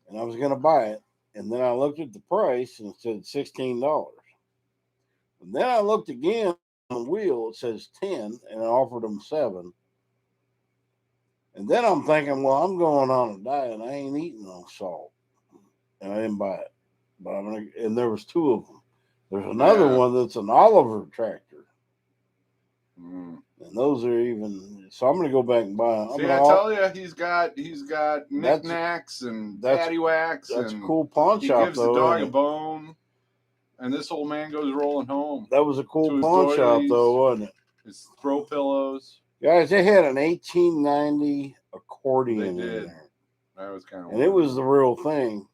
And I was going to buy it. And then I looked at the price and it said $16. And then I looked again on the wheel, it says 10, and I offered them 7. And then I'm thinking, well, I'm going on a diet. I ain't eating no salt. And I didn't buy it. But and there was 2 of them. There's another one that's an Oliver tractor. And those are even. So I'm going to go back and buy them. See, I tell you, he's got knickknacks and paddywhacks. That's a cool pawn shop, though. He gives the dog a bone. And this old man goes rolling home. That was a cool pawn shop, though, wasn't it? His throw pillows. Guys, they had an 1890 accordion in there. That was kind of And it was the real thing.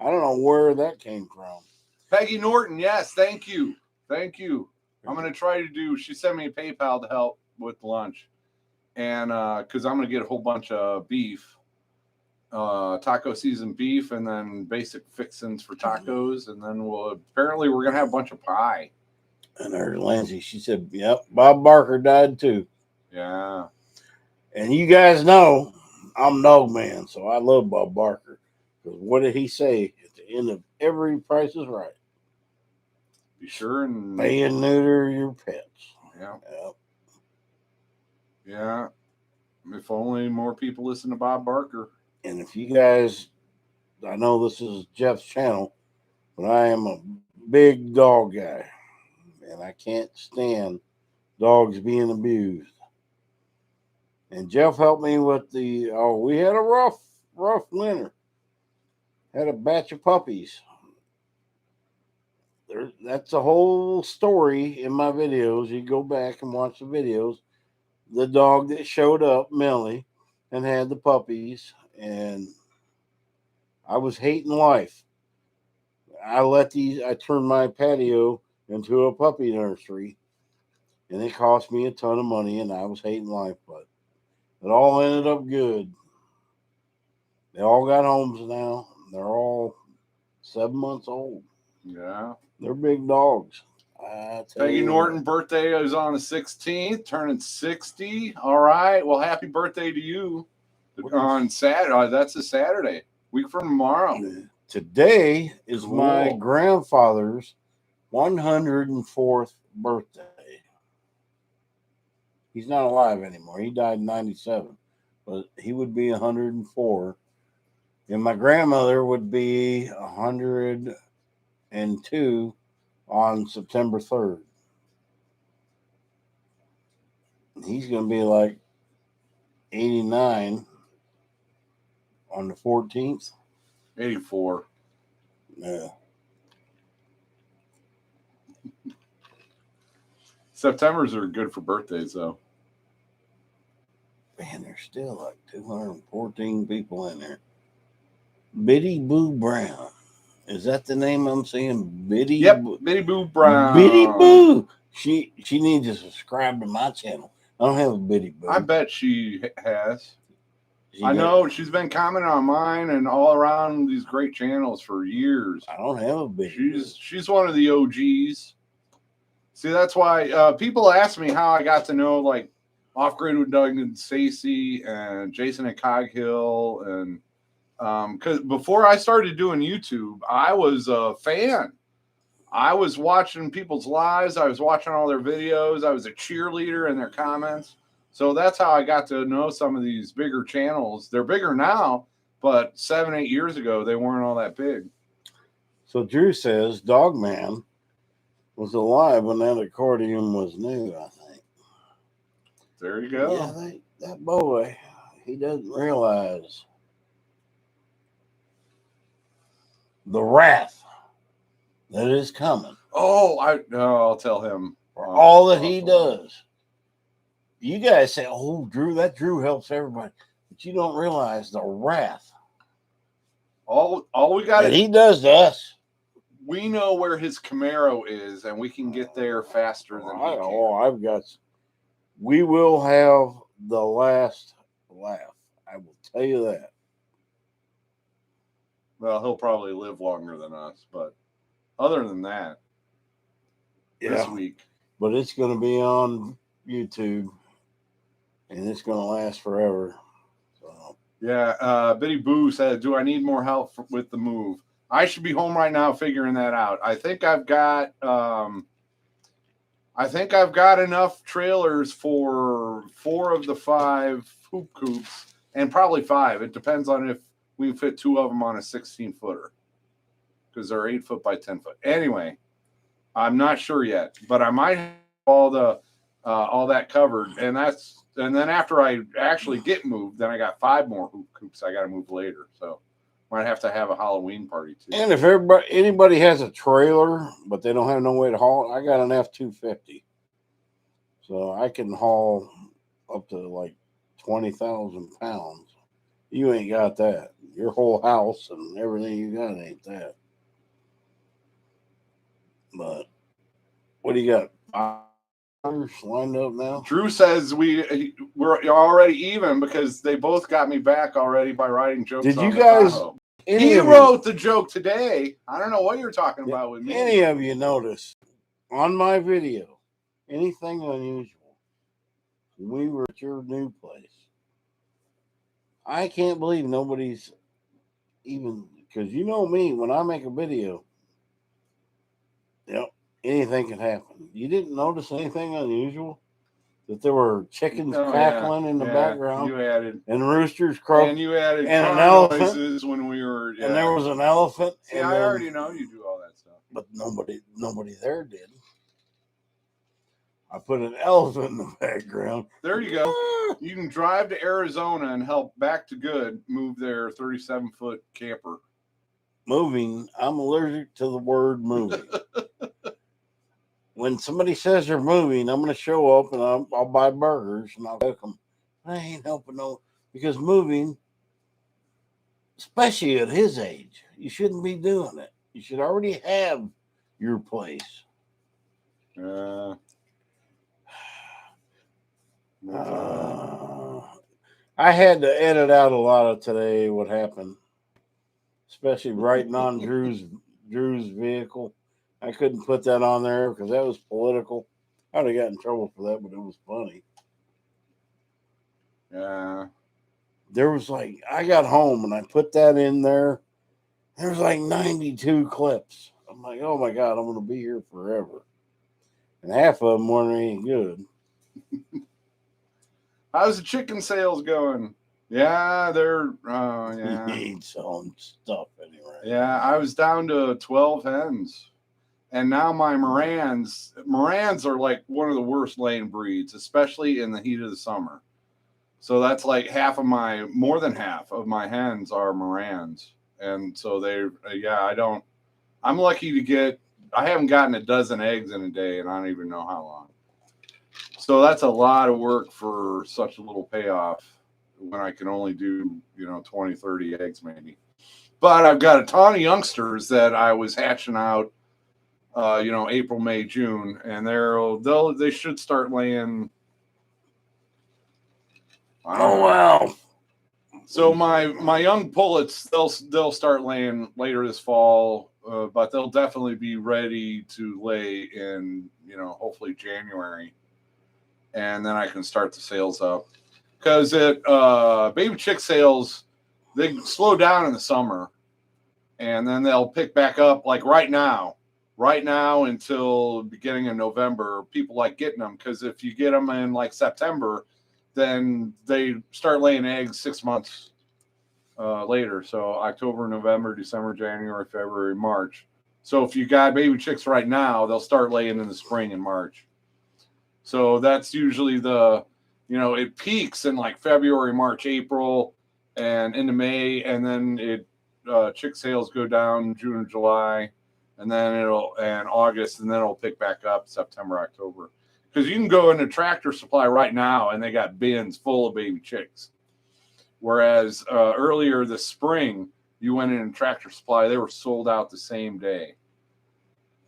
I don't know where that came from. Peggy Norton, yes, thank you. Thank you. I'm going to try to do, she sent me a PayPal to help with lunch. And because I'm going to get a whole bunch of beef, taco seasoned beef, and then basic fixings for tacos. And then apparently we're going to have a bunch of pie. And there's Lindsay. She said, yep, Bob Barker died too. Yeah. And you guys know I'm Dogman, so I love Bob Barker. Because what did he say at the end of every Price is Right? Be sure and pay and neuter your pets. Yeah. Yep. Yeah. If only more people listen to Bob Barker. And if you guys, I know this is Jeff's channel, but I am a big dog guy. And I can't stand dogs being abused. And Jeff helped me with we had a rough winter. Had a batch of puppies. That's a whole story in my videos. You go back and watch the videos. the dog that showed up, Millie, and had the puppies, and I was hating life. I turned my patio into a puppy nursery, and it cost me a ton of money, and I was hating life, but it all ended up good. They all got homes now. They're all 7 months old. Yeah. They're big dogs. I tell Peggy you Norton what. birthday is on the 16th, turning 60. All right. Well, happy birthday to you on Saturday. That's a Saturday, week from tomorrow. Today is my Cool. grandfather's 104th birthday. He's not alive anymore. He died in 97, but he would be 104. And my grandmother would be 102 on September 3rd. He's going to be like 89 on the 14th. 84. Yeah. September's are good for birthdays, though. Man, there's still like 214 people in there. Biddy Boo Brown. Is that the name I'm saying? Biddy? Yep, Biddy Boo Brown. Biddy Boo. She needs to subscribe to my channel. I don't have a Biddy Boo. I bet she has. I know she's been commenting on mine and all around these great channels for years. I don't have a Biddy Boo. She's one of the OGs. See, that's why people ask me how I got to know like Off Grid with Doug and Stacy and Jason at Coghill, and because before I started doing YouTube, I was a fan. I was watching people's lives. I was watching all their videos. I was a cheerleader in their comments. So that's how I got to know some of these bigger channels. They're bigger now, but 7-8 years ago, they weren't all that big. So Drew says Dogman was alive when that accordion was new, I think. There you go. Yeah, that boy, he doesn't realize the wrath that is coming. Oh, I'll tell him. For all that he does. You guys say, oh, Drew, that Drew helps everybody. But you don't realize the wrath. All we got he does to us. We know where his Camaro is, and we can get there faster than he can. We will have the last laugh. I will tell you that. Well, he'll probably live longer than us, but other than that, this week. But it's going to be on YouTube, and it's going to last forever. So. Yeah, Biddy Boo said, "Do I need more help with the move? I should be home right now figuring that out. I think I've got enough trailers for 4 of the 5 hoop coops, and probably 5. It depends on if we can fit 2 of them on a 16-footer, because they're 8 foot by 10 foot. Anyway, I'm not sure yet, but I might have all that covered, and then after I actually get moved, then I got 5 more hoop coops I got to move later. So might have to have a Halloween party too. And if anybody has a trailer, but they don't have no way to haul it, I got an F-250, so I can haul up to like 20,000 pounds. You ain't got that. Your whole house and everything you got ain't that. But what do you got? Lined up now? Drew says we're already even because they both got me back already by writing jokes. Did you guys? He wrote the joke today. I don't know what you're talking about with me. Any of you notice on my video anything unusual? We were at your new place. I can't believe nobody's even, because you know me, when I make a video, anything can happen. You didn't notice anything unusual? That there were chickens cackling in the background, you added, and roosters crowing, and you added and an elephant noises when we were, and there was an elephant. See, I already know you do all that stuff, but nobody there did. I put an elephant in the background. There you go. You can drive to Arizona and help Back to Good move their 37-foot camper. Moving. I'm allergic to the word moving. when somebody says they're moving, I'm going to show up and I'll buy burgers and I'll cook them. I ain't helping no, because moving, especially at his age, you shouldn't be doing it. You should already have your place. I had to edit out a lot of today what happened, especially writing on Drew's vehicle. I couldn't put that on there because that was political. I'd have got in trouble for that, but it was funny. Yeah. There was like, I got home and I put that in there. There was like 92 clips. I'm like, oh my God, I'm going to be here forever. And half of them weren't any good. How's the chicken sales going? Yeah, they're yeah. He ain't selling stuff anyway. Yeah, I was down to 12 hens. And now my Morans are like one of the worst laying breeds, especially in the heat of the summer. So that's like more than half of my hens are Morans. And so I'm lucky to get, I haven't gotten a dozen eggs in a day and I don't even know how long. So that's a lot of work for such a little payoff when I can only do, 20, 30 eggs maybe. But I've got a ton of youngsters that I was hatching out, April, May, June, and they should start laying. Oh, wow. So my young pullets, they'll start laying later this fall, but they'll definitely be ready to lay in, hopefully January. And then I can start the sales up. Because baby chick sales, they slow down in the summer, and then they'll pick back up like right now until beginning of November. People like getting them because if you get them in like September, then they start laying eggs 6 months later. So October, November, December, January, February, March. So if you got baby chicks right now, they'll start laying in the spring and March. So that's usually it peaks in like February, March, April, and into May, and then chick sales go down June and July, and August, and then it'll pick back up September, October. Because you can go into Tractor Supply right now, and they got bins full of baby chicks. Whereas earlier this spring, you went in Tractor Supply, they were sold out the same day.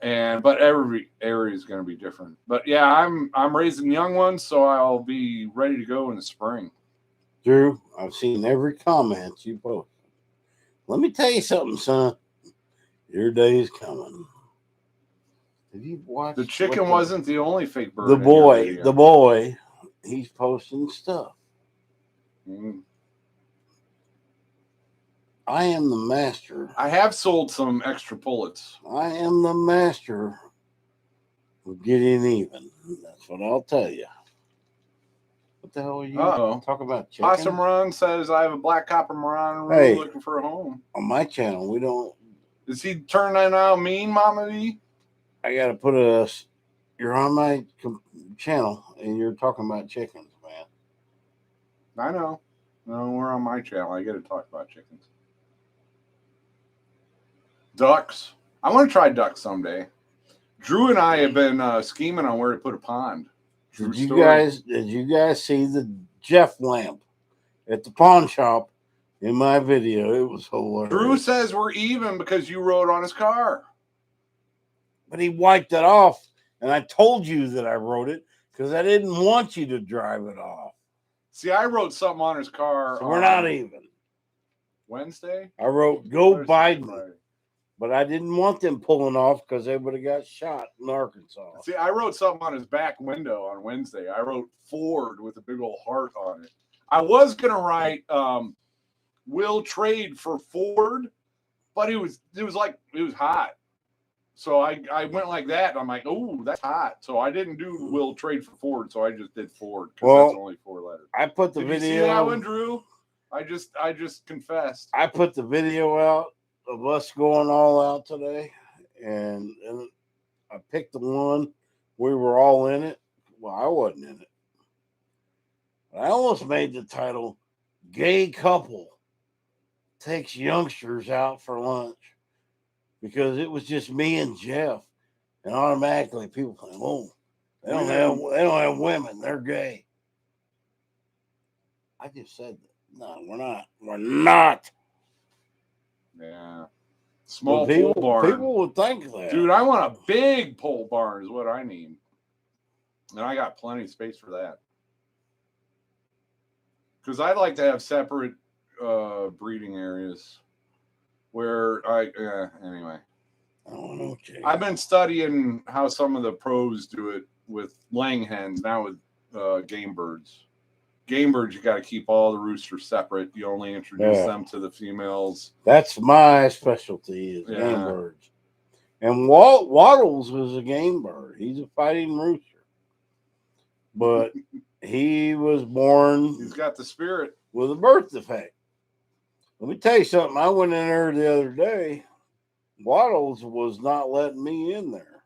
But every area is going to be different. But yeah, I'm raising young ones, so I'll be ready to go in the spring. Drew, I've seen every comment you post. Let me tell you something, son. Your day is coming. Have you watched? The chicken wasn't the only fake bird. The boy, he's posting stuff. Mm. I am the master. I have sold some extra pullets. I am the master of getting even. That's what I'll tell you. What the hell are you talking about? Chicken? Possum Run says I have a black copper Moran really looking for a home. On my channel, we don't. Is he turning out mean, Mama V? I got to put you're on my channel and you're talking about chickens, man. I know. No, we're on my channel. I get to talk about chickens. Ducks. I want to try ducks someday. Drew and I have been scheming on where to put a pond. Did you guys see the Jeff lamp at the pawn shop in my video? It was hilarious. Drew says we're even because you rode on his car. But he wiped it off, and I told you that I wrote it because I didn't want you to drive it off. See, I wrote something on his car. So we're not even. Wednesday? I wrote, go Biden. Friday. But I didn't want them pulling off because they would have got shot in Arkansas. See, I wrote something on his back window on Wednesday. I wrote Ford with a big old heart on it. I was going to write will trade for Ford, but it was hot. So I went like that. And I'm like, oh, that's hot. So I didn't do will trade for Ford. So I just did Ford because that's only 4 letters. I put the video. Did you see that one, Drew? I just confessed. I put the video out of us going all out today, and I picked the one we were all in it. Well, I wasn't in it. I almost made the title "Gay Couple Takes Youngsters Out for Lunch" because it was just me and Jeff, and automatically people think, "Oh, they don't have women. They're gay." I just said that. No, we're not. We're not. Yeah. Small people, pole barn. People would think that. Dude, I want a big pole barn is what I need. And I got plenty of space for that. Because I'd like to have separate breeding areas where anyway. I don't know what I've been studying how some of the pros do it with laying hens, now with game birds. Game birds, you got to keep all the roosters separate. You only introduce them to the females. That's my specialty is game birds. And Waddles was a game bird. He's a fighting rooster. But he was born. He's got the spirit. With a birth defect. Let me tell you something. I went in there the other day. Waddles was not letting me in there.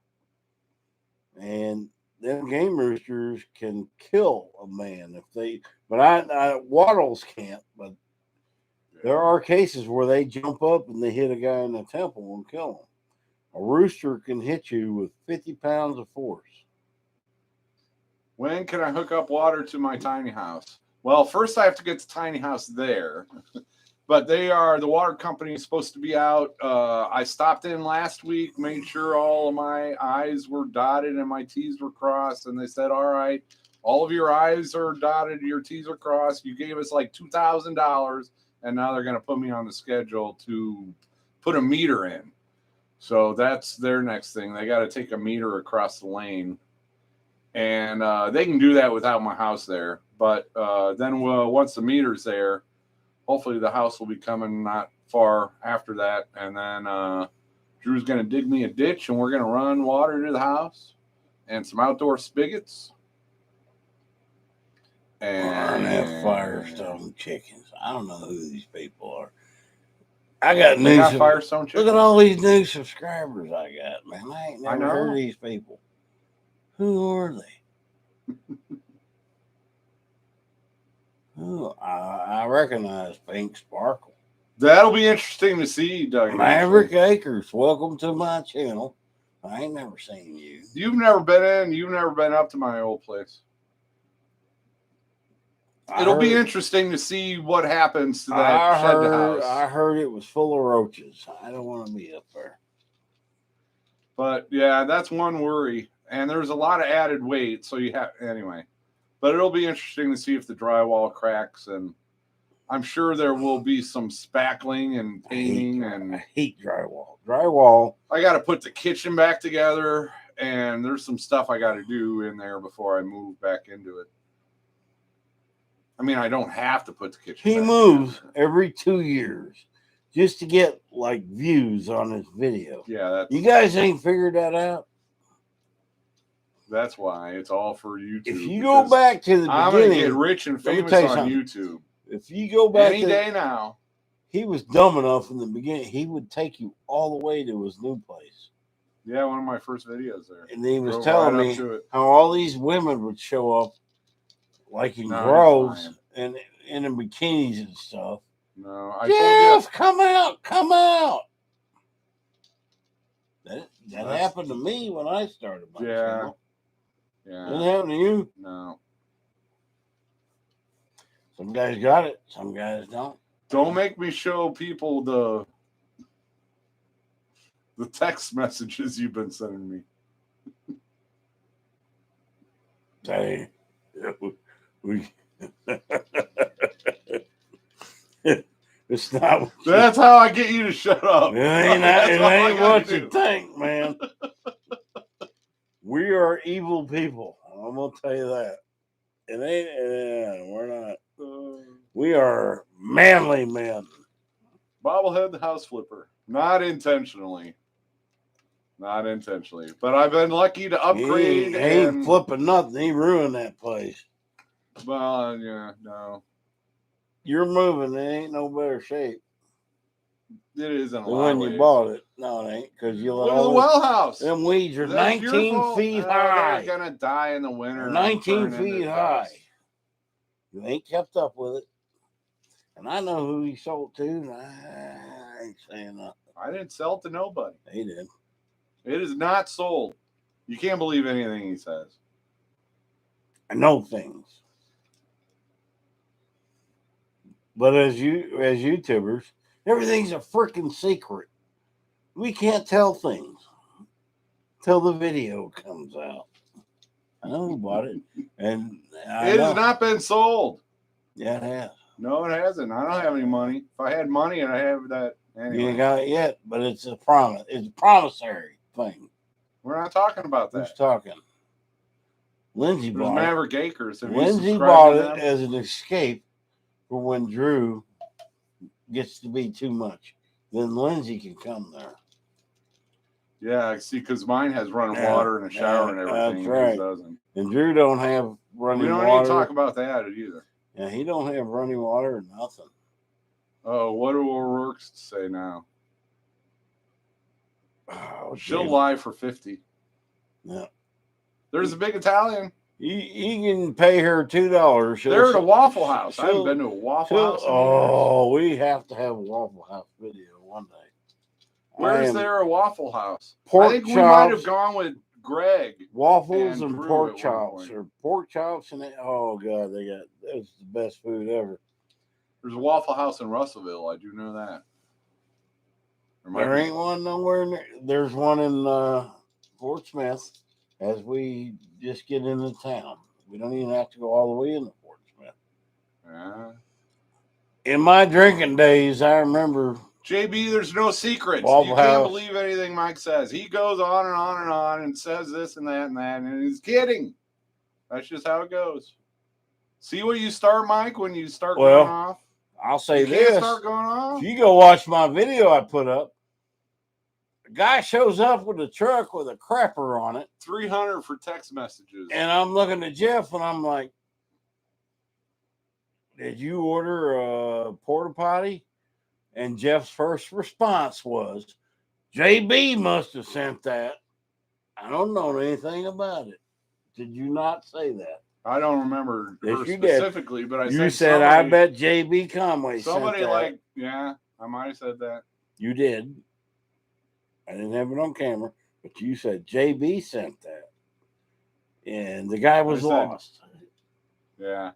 And them game roosters can kill a man if they, but I Waddles can't, but there are cases where they jump up and they hit a guy in the temple and kill him. A rooster can hit you with 50 pounds of force. When can I hook up water to my tiny house? Well, first I have to get the tiny house there. But the water company is supposed to be out. I stopped in last week, made sure all of my I's were dotted and my T's were crossed. And they said, all right, all of your I's are dotted, your T's are crossed. You gave us like $2,000. And now they're going to put me on the schedule to put a meter in. So that's their next thing. They got to take a meter across the lane. And they can do that without my house there. But then once the meter's there, hopefully the house will be coming not far after that. And then Drew's going to dig me a ditch and we're going to run water to the house and some outdoor spigots. And have Firestone chickens. I don't know who these people are. I got Firestone chickens. Look at all these new subscribers I got, man. I ain't never heard of these people. Who are they? Oh, I recognize Pink Sparkle. That'll be interesting to see, Doug. Maverick Acres, welcome to my channel. I ain't never seen you. You've never been in. You've never been up to my old place. It'll be interesting to see what happens to that shed house. I heard it was full of roaches. I don't want to be up there. But yeah, that's one worry. And there's a lot of added weight, so you have anyway. But it'll be interesting to see if the drywall cracks, and I'm sure there will be some spackling and painting. I hate drywall. Drywall. I got to put the kitchen back together, and there's some stuff I got to do in there before I move back into it. I mean, I don't have to put the kitchen. He moves every 2 years just to get like views on his video. Yeah, you guys ain't figured that out. That's why it's all for YouTube. If you go back to the beginning, I'm gonna get rich and famous on YouTube. If you go back any day now, he was dumb enough in the beginning. He would take you all the way to his new place. Yeah, one of my first videos there. And he was telling me how all these women would show up, like in groves and in bikinis and stuff. No, Jeff, come out! That happened to me when I started my channel. Yeah. Didn't happen to you? No. Some guys got it. Some guys don't. Don't make me show people the text messages you've been sending me. Hey, it's not. That's how I get you to shut up. It ain't what you think, man. We are evil people. I'm gonna tell you that. It ain't. We're not. We are manly men. Bobblehead the house flipper. Not intentionally. But I've been lucky to upgrade. He ain't flipping nothing. He ruined that place. Well, yeah, no. You're moving. It ain't no better shape. It is in a lot when you bought it. No, it ain't. Because you look at the well house. Them weeds are 19 feet high. They're going to die in the winter. 19 feet high. You ain't kept up with it. And I know who he sold to. And I ain't saying nothing. I didn't sell it to nobody. He did. It is not sold. You can't believe anything he says. I know things. But as YouTubers, everything's a freaking secret. We can't tell things till the video comes out. I know who bought it. And It has not been sold. Yeah, it has. No, it hasn't. I don't have any money. If I had money and I have that anyway. You ain't got it yet, but it's a promise. It's a promissory thing. We're not talking about that. Who's talking? Lindsay bought it. Maverick Acres. Lindsay bought it as an escape for when Drew gets to be too much. Then Lindsay can come there. Yeah, see, because mine has running water and a shower and everything. That's right. His doesn't. And Drew don't have running water. We don't need to talk about that either. Yeah, he don't have running water or nothing. Oh, what do our works say now? Oh, she'll lie for 50. Yeah. There's a big Italian. You can pay her $2. They're at a Waffle House. I haven't been to a Waffle House. Oh, we have to have a Waffle House video one day. Where's there a Waffle House? I think we might have gone with Greg. Waffles and pork chops, or pork chops, and oh god, that's the best food ever. There's a Waffle House in Russellville. I do know that. There ain't one nowhere near. There's one in Fort Smith. As we just get into town, we don't even have to go all the way into Fort Smith. Yeah. In my drinking days, I remember. JB, there's no secrets. Waffle you can't House. Believe anything Mike says. He goes on and on and on and says this and that, and he's kidding. That's just how it goes. See what you start, Mike, when you start going off? I'll say you this. Can't start going off. If you go watch my video I put up, a guy shows up with a truck with a crapper on it. $300 for text messages. And I'm looking at Jeff and I'm like, did you order a porta-potty? And Jeff's first response was, JB must have sent that. I don't know anything about it. Did you not say that? I don't remember her specifically, but you said I bet JB Conway somebody sent that. Yeah, I might have said that. You did. I didn't have it on camera, but you said JB sent that. And the guy was lost. Yeah.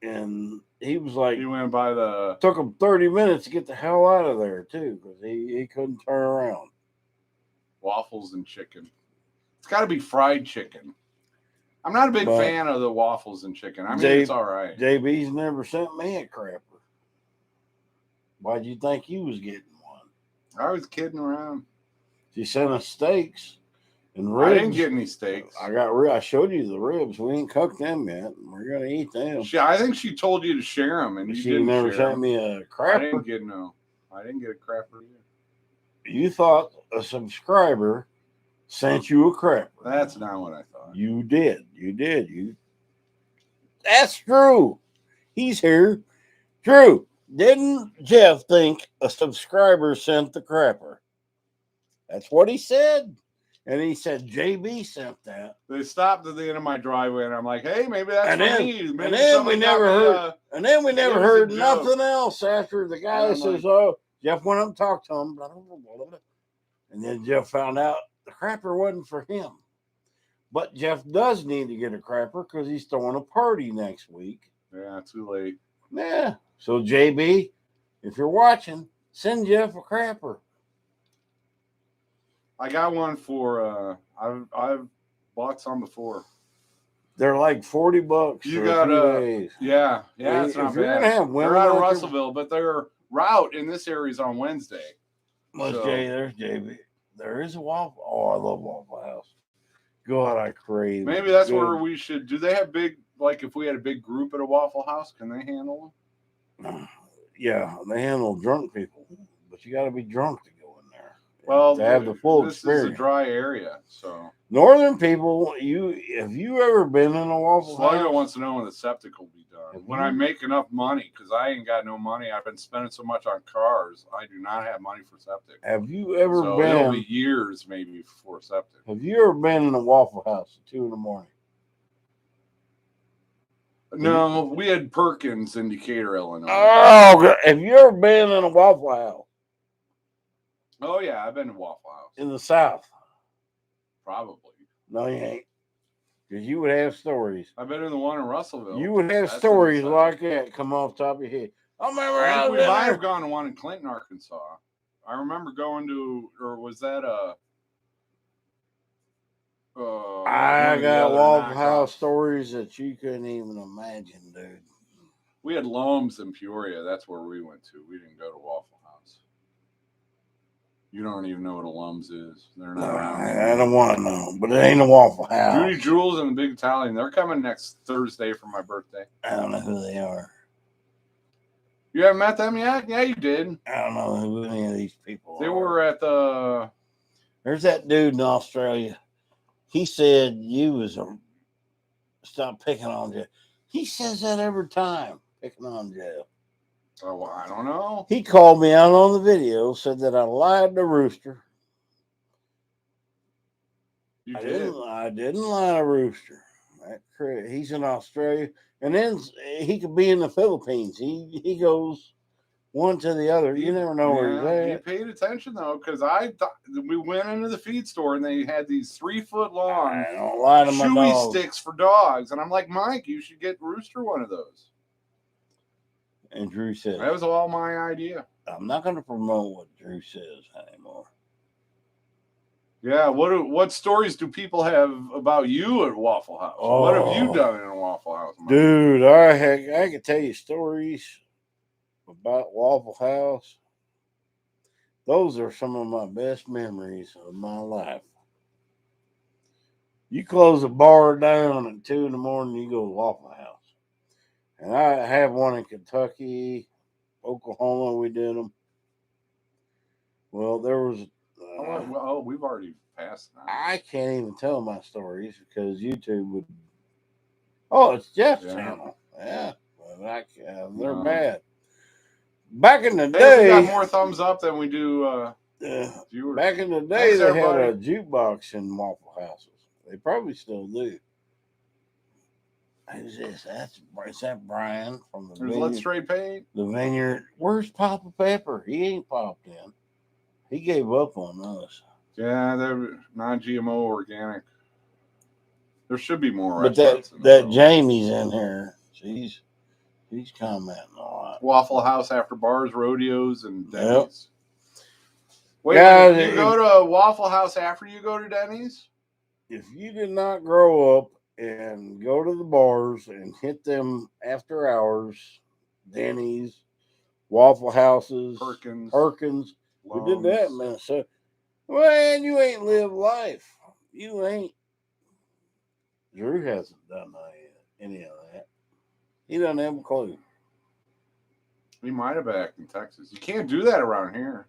And he was like, he went by the. Took him 30 minutes to get the hell out of there, too, because he couldn't turn around. Waffles and chicken. It's got to be fried chicken. I'm not a big fan of the waffles and chicken. I mean, it's all right. JB's never sent me a crapper. Why'd you think you was getting one? I was kidding around. She sent us steaks and ribs. I didn't get any steaks. I showed you the ribs. We ain't cooked them yet. We're gonna eat them. I think she told you to share them, and she never sent me a crapper. I didn't get a crapper either. You thought a subscriber sent you a crapper. That's not what I thought. You did. That's Drew. He's here. Drew, didn't Jeff think a subscriber sent the crapper? That's what he said. And he said JB sent that. They stopped at the end of my driveway, and I'm like, "Hey, maybe that's me." And then we never heard. And then we never heard nothing else after the guy says, "Oh, Jeff went up and talked to him." Blah, blah, blah, blah. And then Jeff found out the crapper wasn't for him. But Jeff does need to get a crapper because he's throwing a party next week. Yeah, too late. Yeah. So JB, if you're watching, send Jeff a crapper. I got one for I've bought some before. They're like $40. You got yeah, it's not bad. They're out of Russellville, but their route in this area is on Wednesday. There's JB. There is a Waffle. Oh, I love Waffle House. God, I crave. Maybe that's where we should. Do they have big? Like, if we had a big group at a Waffle House, can they handle them? Yeah, they handle drunk people, but you got to be drunk to go in there. Well, to have the full experience. This is a dry area, so northern people. Have you ever been in a Waffle House? Sluggo wants to know when the septic will be done. When I make enough money, because I ain't got no money. I've been spending so much on cars. I do not have money for septic. Have you ever been? It'll be years maybe before septic. Have you ever been in a Waffle House at 2 a.m? No, we had Perkins in Decatur, Illinois. Oh, have you ever been in a Waffle House? Oh yeah, I've been to Waffle House in the South. Probably. No, you ain't. Because you would have stories. I've been in the one in Russellville. You would have That's stories inside. like that come off the top of your head. I remember I think was we in might there. have gone to one in Clinton, Arkansas. I remember going to, or was that a? I one of the got other Waffle House knockoffs. stories that you couldn't even imagine, dude. We had Loams in Peoria. That's where we went to. We didn't go to Waffle House. You don't even know what a Lums is. They're not around I anymore. don't want to know, but it ain't a Waffle House. Judy Jules and the Big Italian. They're coming next Thursday for my birthday. I don't know who they are. You haven't met them yet? Yeah, you did. I don't know who any of these people They are. were at the. There's that dude in Australia. He said you was a stop picking on Jeff. He says that every time, picking on Jeff. Oh, well, I don't know. He called me out on the video, said that I lied to Rooster. You did. I didn't lie to Rooster. He's in Australia, and then he could be in the Philippines. He goes one to the other. You never know where he's at. He paid attention though, because I thought we went into the feed store and they had these 3-foot long I don't lie to my chewy dog. sticks for dogs, and I'm like, Mike, you should get Rooster one of those. And Drew says, That was all my idea. I'm not going to promote what Drew says anymore. Yeah, what stories do people have about you at Waffle House? What have you done in a Waffle House, Mike? Dude, I could tell you stories about Waffle House. Those are some of my best memories of my life. You close a bar down at 2 in the morning, you go to Waffle House. And I have one in Kentucky, Oklahoma, we did them. Well, there was... we've already passed that. I can't even tell my stories because YouTube would... Oh, it's Jeff's channel. Yeah. Well, they're bad. Back in the day... we got more thumbs up than we do viewers. Back in the day, they had a jukebox in Waffle Houses. They probably still do. Who's this? Is that Brian from the Vineyard? Let's Straight Paint. The Vineyard. Where's Papa Pepper? He ain't popped in. He gave up on us. Yeah, they're non-GMO organic. There should be more. But that Jamie's in here. She's commenting a lot. Waffle House after bars, rodeos, and Denny's. Yep. Wait, guys, you go to a Waffle House after you go to Denny's? If you did not grow up and go to the bars and hit them after hours, Denny's, Waffle Houses, Perkins, we did that in Minnesota. Man, you ain't lived life. You ain't. Drew hasn't done any of that. He doesn't have a clue. He might have back in Texas. You can't do that around here.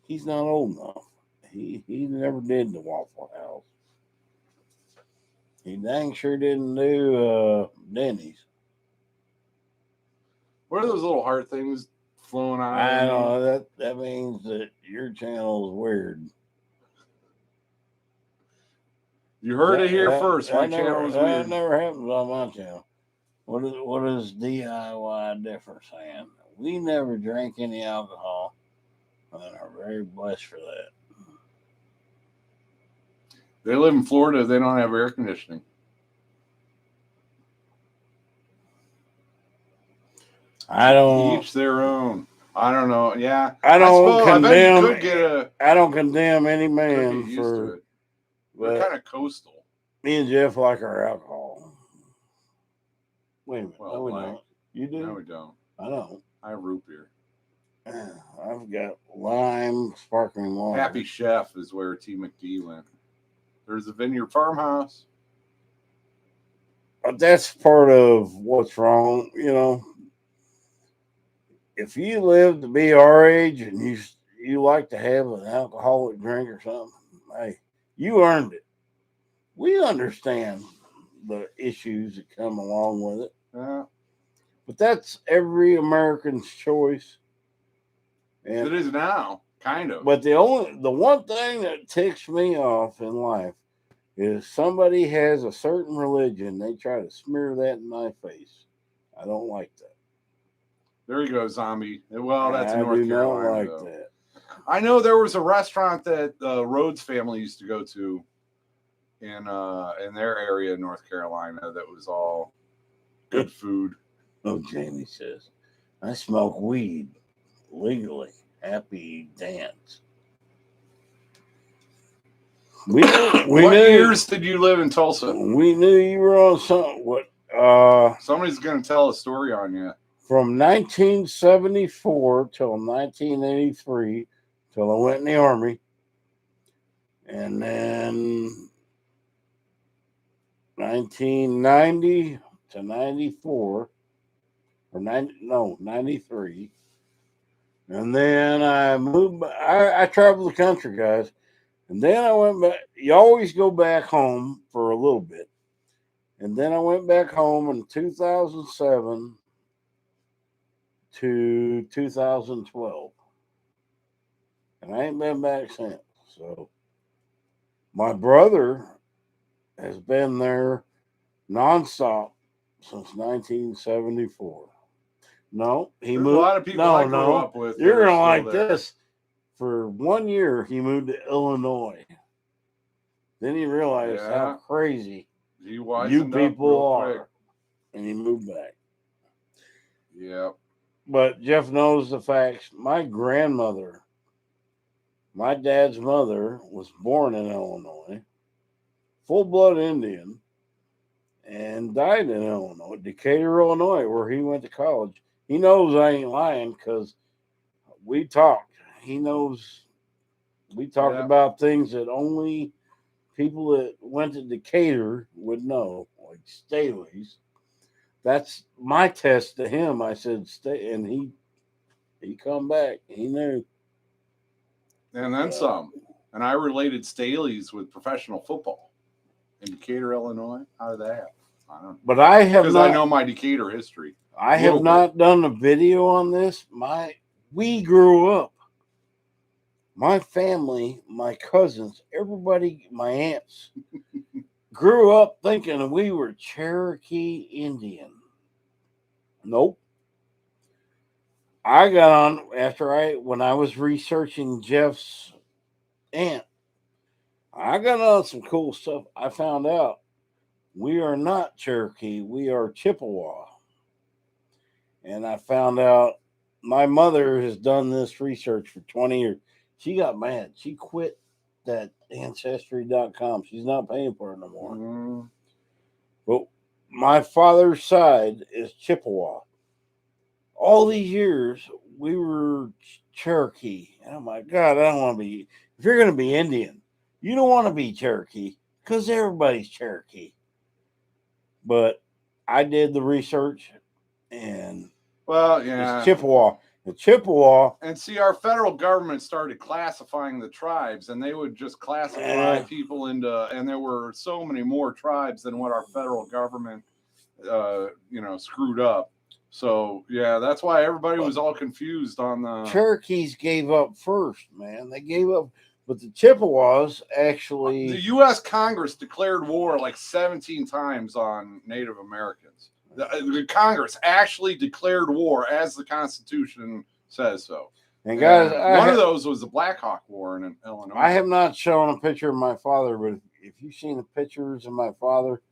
He's not old enough. He never did the Waffle House. He dang sure didn't do Denny's. What are those little heart things flowing out? I don't know. That means that your channel is weird. You heard it here first. My channel is weird. That never happens on my channel. What is DIY different saying? We never drank any alcohol and are very blessed for that. They live in Florida. They don't have air conditioning. I don't. Each their own. I don't know. Yeah. I don't condemn. I don't condemn any man for. We're kind of coastal. Me and Jeff like our alcohol. Wait a minute. Well, no, we don't. You do? No, we don't. I don't. I have root beer. I've got lime sparkling water. Happy Chef is where T. McD went. There's a Vineyard Farmhouse. But that's part of what's wrong, you know. If you live to be our age and you like to have an alcoholic drink or something, hey, you earned it. We understand the issues that come along with it. Yeah. But that's every American's choice. And it is now, kind of. But the one thing that ticks me off in life is somebody has a certain religion, they try to smear that in my face. I don't like that. There you go, zombie. Well, that's in North Carolina. I don't like that. I know there was a restaurant that Rhodes family used to go to in their area in North Carolina that was all good food. Oh, Jamie says, I smoke weed legally. Happy dance. We What knew years did you live in Tulsa? we knew you were on something. What? Somebody's going to tell a story on you. From 1974 till 1983, till I went in the Army, and then 1990 to 94, or 93. And then I moved. I traveled the country, guys. And then I went back. You always go back home for a little bit. And then I went back home in 2007 to 2012. And I ain't been back since. So my brother has been there nonstop since 1974. No, he There's moved. a lot of people I grew no. up with. You're that are gonna still like there. this. For 1 year, he moved to Illinois. Then he realized Yeah. how crazy He you wisened up people real quick. are, and he moved back. Yep. But Jeff knows the facts. My grandmother, my dad's mother, was born in Illinois, full blood Indian, and died in Illinois, Decatur, Illinois, where he went to college. He knows I ain't lying because we talked. He knows we talked Yeah. about things that only people that went to Decatur would know, like Staley's. That's my test to him. I said, "Stay," and he come back. He knew. And then some. And I related Staley's with professional football in Decatur, Illinois. How did that happen? I don't know. But I have Because not. I know my Decatur history. I little have not done a video on this. We grew up. My family, my cousins, everybody, my aunts, grew up thinking we were Cherokee Indian. Nope. I got on when I was researching Jeff's aunt. I got on some cool stuff. I found out we are not Cherokee. We are Chippewa. And I found out my mother has done this research for 20 years. She got mad. She quit that ancestry.com. She's not paying for it no more. Mm. But my father's side is Chippewa. All these years, we were Cherokee. And I'm like, God, I don't want to be. If you're going to be Indian, you don't want to be Cherokee because everybody's Cherokee. But I did the research, and Well, yeah. it's Chippewa. The Chippewa. And see, our federal government started classifying the tribes, and they would just classify people into, and there were so many more tribes than what our federal government, screwed up. So yeah, that's why everybody was all confused on the Cherokees gave up first, man. They gave up, but the Chippewas actually. The U.S. Congress declared war like 17 times on Native Americans. The Congress actually declared war as the Constitution says so. And guys, one of those was the Black Hawk War in Illinois. I have not shown a picture of my father, but if you've seen the pictures of my father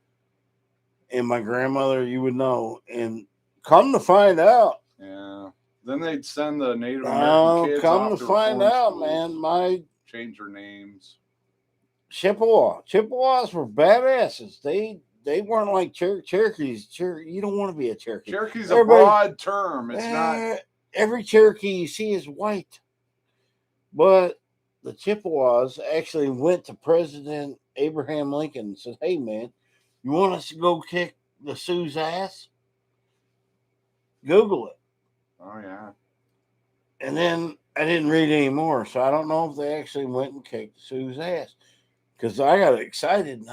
and my grandmother, you would know. And come to find out, yeah, then they'd send the Native American kids come off to find out, man, my change their names. Chippewas were badasses. They weren't like Cherokees. You don't want to be a Cherokee. Cherokee's a broad term. It's not. Every Cherokee you see is white. But the Chippewas actually went to President Abraham Lincoln and said, hey, man, you want us to go kick the Sioux's ass? Google it. Oh, yeah. And then I didn't read any more, so I don't know if they actually went and kicked the Sioux's ass. Because I got excited, and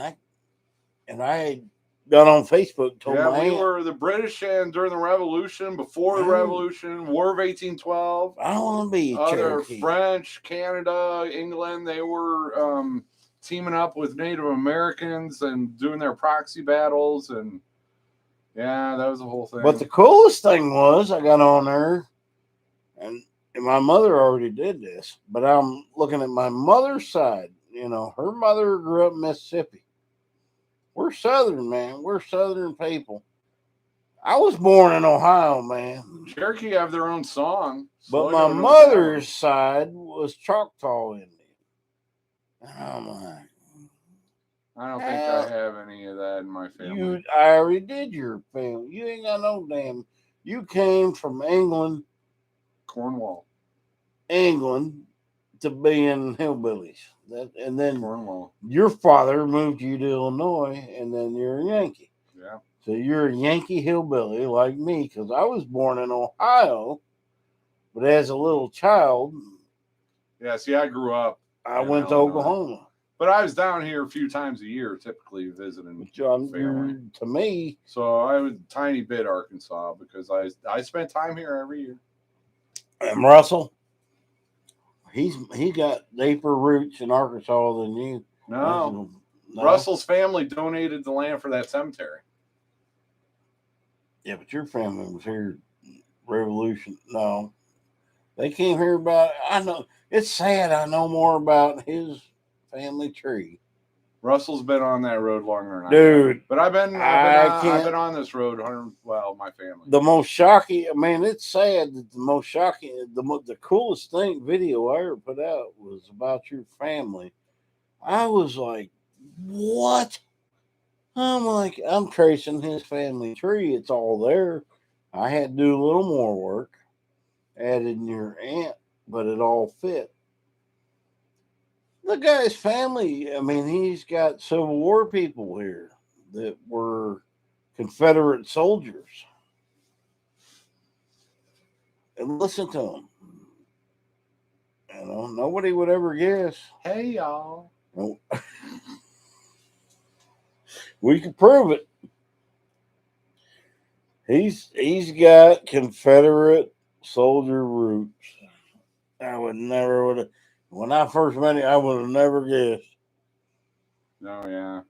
I got on Facebook. Told my aunt, were the British, and during the Revolution, before the Revolution, War of 1812. I don't want to be Cherokee. French, Canada, England. They were teaming up with Native Americans and doing their proxy battles, and yeah, that was the whole thing. But the coolest thing was I got on there, and my mother already did this, but I'm looking at my mother's side. You know, her mother grew up in Mississippi. We're Southern, man. We're Southern people. I was born in Ohio, man. Cherokee have their own song. But Sluggo my knows mother's side was Choctaw Indian. And I'm like, that one. I don't think I have any of that in my family. I already did your family. You ain't got no damn. You came from England Cornwall. To being hillbillies. And then Cornwall. your father moved you to Illinois, and then you're a Yankee. Yeah. So you're a Yankee hillbilly like me, because I was born in Ohio, but as a little child, Yeah, see, I grew up. I went to Oklahoma. But I was down here a few times a year, typically visiting family. To me. So I was a tiny bit Arkansas because I spent time here every year. And Russell, he got deeper roots in Arkansas than you. No. Russell's family donated the land for that cemetery. Yeah, but your family was here Revolution. No. They came here about, I know, it's sad I know more about his family tree. Russell's been on that road longer than Dude, I have. But I've been on this road, my family. The most shocking, I mean, it's sad that the most shocking, the coolest video I ever put out was about your family. I was like, what? I'm like, I'm tracing his family tree. It's all there. I had to do a little more work, added your aunt, but it all fit. The guy's family, I mean, he's got Civil War people here that were Confederate soldiers. And listen to him. You know, nobody would ever guess. Hey, y'all. No. We can prove it. He's got Confederate soldier roots. I would have. When I first met him, I would have never guessed. Oh yeah.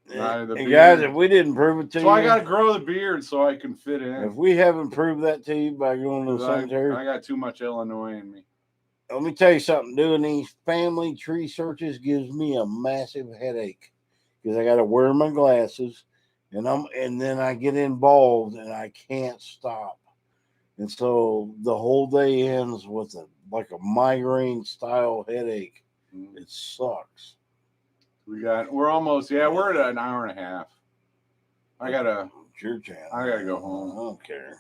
And guys, if we didn't prove it to you, so I got to grow the beard so I can fit in. If we haven't proved that to you by going to the cemetery, I got too much Illinois in me. Let me tell you something. Doing these family tree searches gives me a massive headache because I got to wear my glasses, and then I get involved and I can't stop, and so the whole day ends with a migraine style headache. It sucks. We're almost we're at an hour and a half. It's your channel. I gotta go home. I don't care.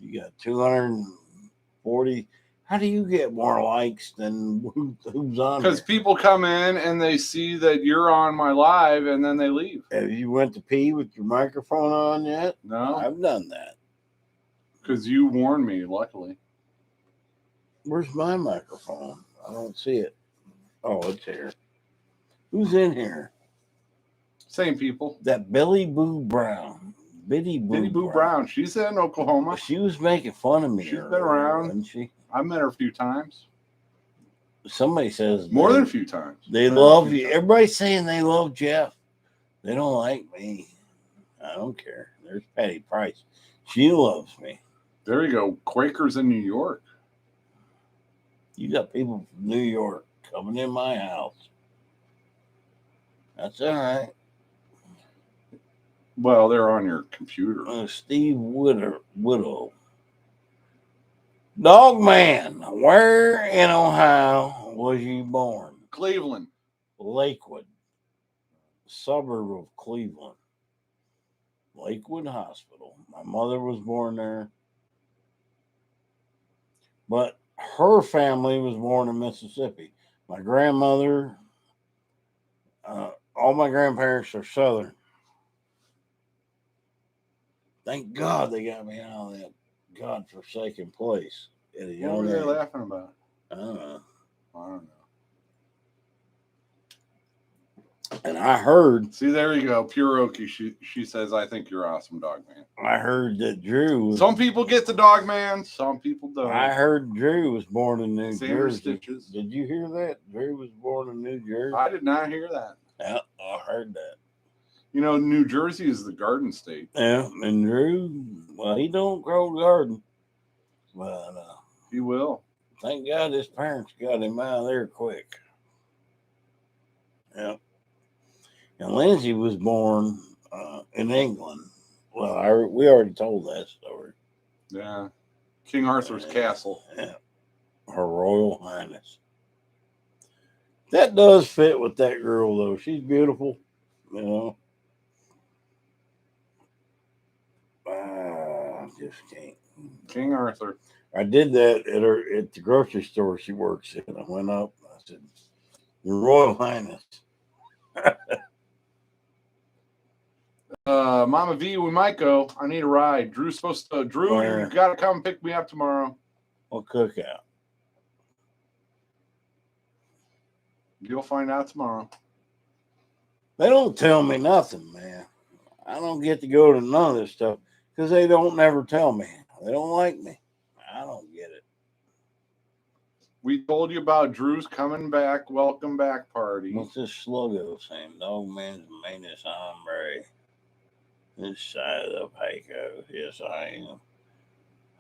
You got 240. How do you get more likes than who's on? Because people come in and they see that you're on my live and then they leave. Have you went to pee with your microphone on yet? No, I've done that. Because you warned me. Luckily. Where's my microphone? I don't see it. Oh, it's here. Who's in here? Same people. That Billy Boo Brown. Bitty Boo Brown. She's in Oklahoma. She was making fun of me. She's been around. Wasn't she? I've met her a few times. Somebody says more than a few times. They love you. Everybody's saying they love Jeff. They don't like me. I don't care. There's Patty Price. She loves me. There you go. Quakers in New York. You got people from New York coming in my house. That's all right. Well, they're on your computer. Steve Widow. Dogman, where in Ohio was you born? Cleveland. Lakewood, suburb of Cleveland. Lakewood Hospital. My mother was born there. But her family was born in Mississippi. My grandmother, all my grandparents are Southern. Thank God they got me out of that godforsaken place. What were they laughing about? I don't know. I don't know. And I heard. See, there you go. Pure Okie. She says, I think you're awesome, Dogman. I heard that Drew. Some people get the Dogman. Some people don't. I heard Drew was born in New Jersey. Stitches. Did you hear that? Drew was born in New Jersey. I did not hear that. Yeah, I heard that. You know, New Jersey is the garden state. Yeah, and Drew, well, he don't grow garden, but he will. Thank God his parents got him out of there quick. Yeah. And Lindsay was born in England. Well, we already told that story. Yeah. King Arthur's castle. Yeah. Her Royal Highness. That does fit with that girl, though. She's beautiful, you know. I just can't. King Arthur. I did that at the grocery store she works in. I went up. I said, "Your Royal Highness." Mama V, we might go. I need a ride. Drew's supposed to. Drew, Where? you got to come pick me up tomorrow. What cookout? You'll find out tomorrow. They don't tell me nothing, man. I don't get to go to none of this stuff because they don't never tell me. They don't like me. I don't get it. We told you about Drew's coming back, welcome back party. What's this Sluggo saying? Dogman's the meanest hombre. This side of the Paco. Yes, I am.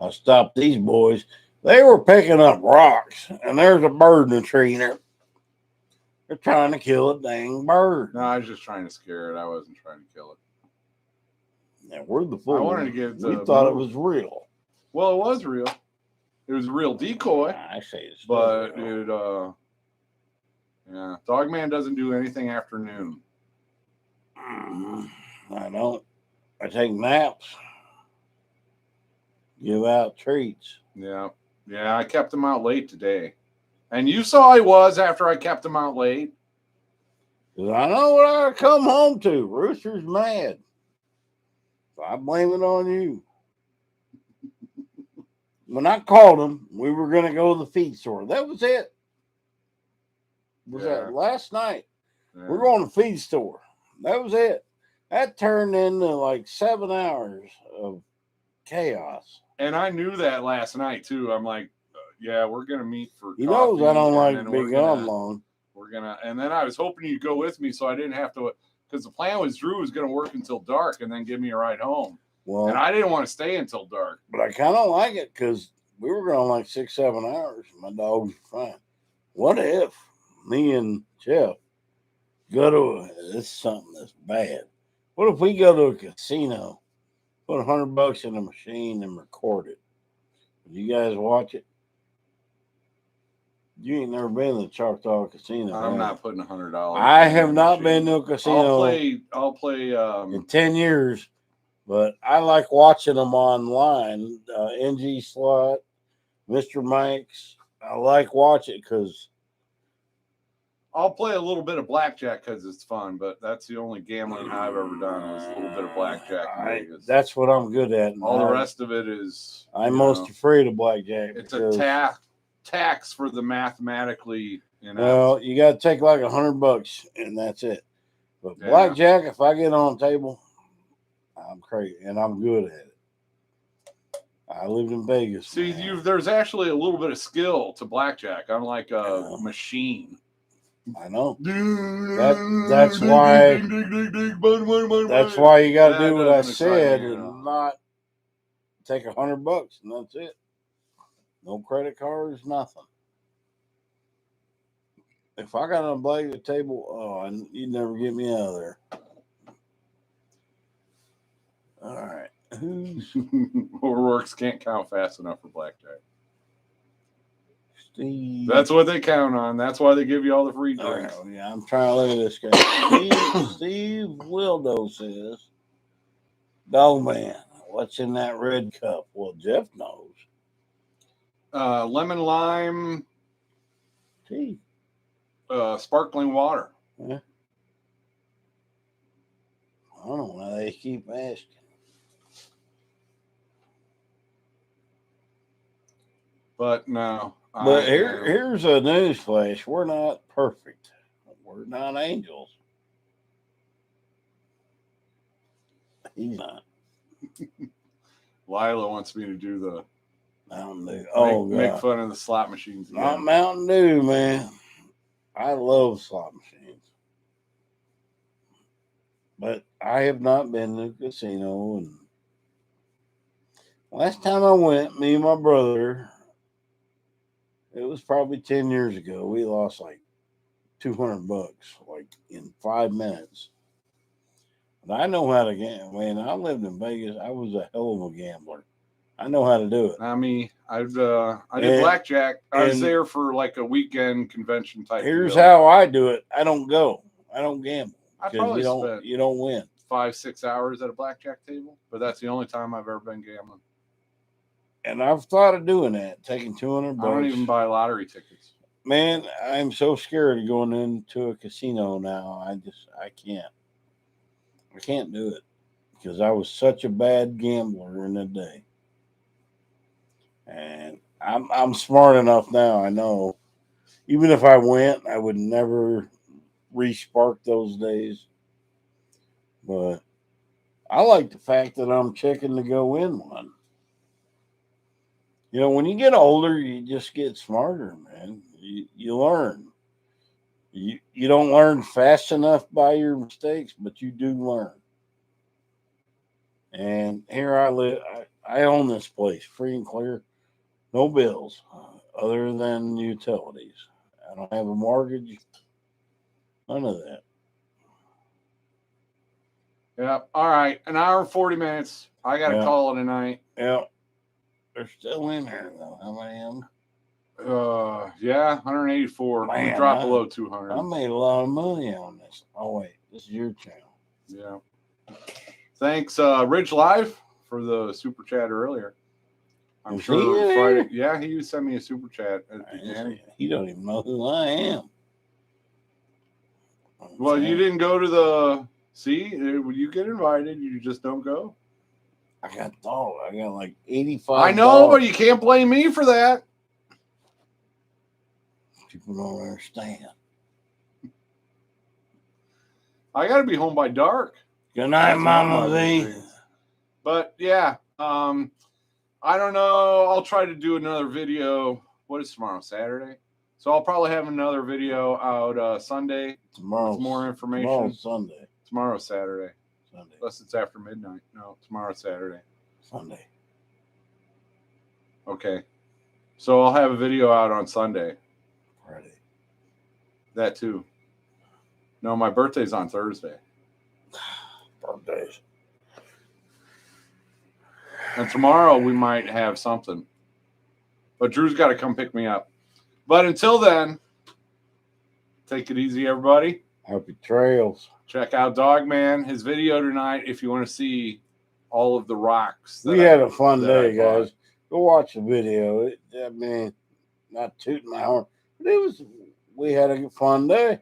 I'll stop these boys. They were picking up rocks, and there's a bird in the tree, and they're trying to kill a dang bird. No, I was just trying to scare it. I wasn't trying to kill it. Now, we're the fools. I wanted to get it We to thought it move. was real. Well, it was real. It was a real decoy. I say it's But real. yeah, Dogman doesn't do anything after noon. I don't. I take naps. Give out treats. Yeah. Yeah, I kept him out late today. And you saw I was after I kept him out late. 'Cause I know what I come home to. Rooster's mad. So I blame it on you. When I called him, we were going to go to the feed store. That was it. Was Yeah. that last night? Yeah. We're going to the feed store. That was it. That turned into like 7 hours of chaos. And I knew that last night too. I'm like, yeah, we're gonna meet for. He knows I don't like big gonna, long. We're gonna, and then I was hoping you'd go with me so I didn't have to, because the plan was Drew was gonna work until dark and then give me a ride home. Well, and I didn't want to stay until dark. But I kind of like it because we were going like 6, 7 hours. My dogs were fine. What if me and Jeff go to this is something that's bad? What if we go to a casino, put $100 in a machine and record it? Would you guys watch it? You ain't never been to the Choctaw Casino. I'm not putting $100. I have not been to a casino. I'll play in 10 years, but I like watching them online. NG Slot, Mr. Mike's. I like watching because I'll play a little bit of blackjack because it's fun, but that's the only gambling I've ever done is a little bit of blackjack in Vegas. That's what I'm good at. All the rest of it is. I'm most afraid of blackjack. It's a tax for the mathematically. Well, you got to take like $100 and that's it. But blackjack, if I get on a table, I'm crazy and I'm good at it. I lived in Vegas. See, there's actually a little bit of skill to blackjack, unlike a machine. I know. That's why. That's why you got to do what I said and not take $100 and that's it. No credit cards, nothing. If I got on a blackjack table, you'd never get me out of there. All right. O'Rourke's can't count fast enough for blackjack. Steve. That's what they count on. That's why they give you all the free drinks. Right, yeah, I'm trying to look at this guy. Steve Wildo says, Dogman, what's in that red cup? Well, Jeff knows. Lemon lime tea. Sparkling water. Yeah. I don't know why they keep asking. But no. But here's a news flash. We're not perfect. We're not angels. He's not. Lila wants me to do the Mountain Dew. Make fun of the slot machines. Again. Not Mountain Dew, man. I love slot machines. But I have not been to a casino. And last time I went, me and my brother, it was probably 10 years ago. We lost like $200, like in 5 minutes. But I know how to gamble. Man, I lived in Vegas. I was a hell of a gambler. I know how to do it. I mean, I did blackjack. I was and there for like a weekend convention type. Here's deal. how I do it. I don't go. I don't gamble. I Because probably spent you don't win. 5-6 hours at a blackjack table, but that's the only time I've ever been gambling. And I've thought of doing that, taking $200. I don't even buy lottery tickets. Man, I'm so scared of going into a casino now. I can't. I can't do it because I was such a bad gambler in the day. And I'm smart enough now. I know, even if I went, I would never re-spark those days. But I like the fact that I'm checking to go win one. You know, when you get older, you just get smarter, man. You learn. You don't learn fast enough by your mistakes, but you do learn. And here I live. I own this place, free and clear, no bills other than utilities. I don't have a mortgage, none of that. Yeah. All right. An hour and 40 minutes. I got to call it a night. Yeah. They're still in there, though. How many of them? Yeah, 184. Man, we dropped below 200. I made a lot of money on this. Oh, wait. This is your channel. Yeah. Thanks, Ridge Live, for the super chat earlier. I'm sure Friday. Yeah, he sent me a super chat at the beginning. He don't even know who I am. Well, you didn't go to the. See, when you get invited, you just don't go. I got like 85. I know, but you can't blame me for that. People don't understand. I got to be home by dark. Good night, Mama V. But yeah, I don't know. I'll try to do another video. What is tomorrow? Saturday. So I'll probably have another video out Sunday. Tomorrow's more information. Tomorrow's Sunday. Tomorrow's Saturday. Sunday. Unless it's after midnight. No, tomorrow's Saturday. Sunday. Okay. So I'll have a video out on Sunday. Friday. That too. No, my birthday's on Thursday. Birthdays. And tomorrow we might have something. But Drew's got to come pick me up. But until then, take it easy, everybody. Happy trails. Check out Dogman, his video tonight, if you want to see all of the rocks. We had a fun day, guys. Go watch the video. I mean, not tooting my horn, but we had a fun day.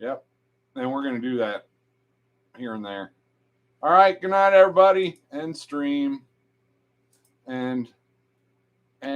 Yep. And we're going to do that here and there. All right. Good night, everybody. End stream. And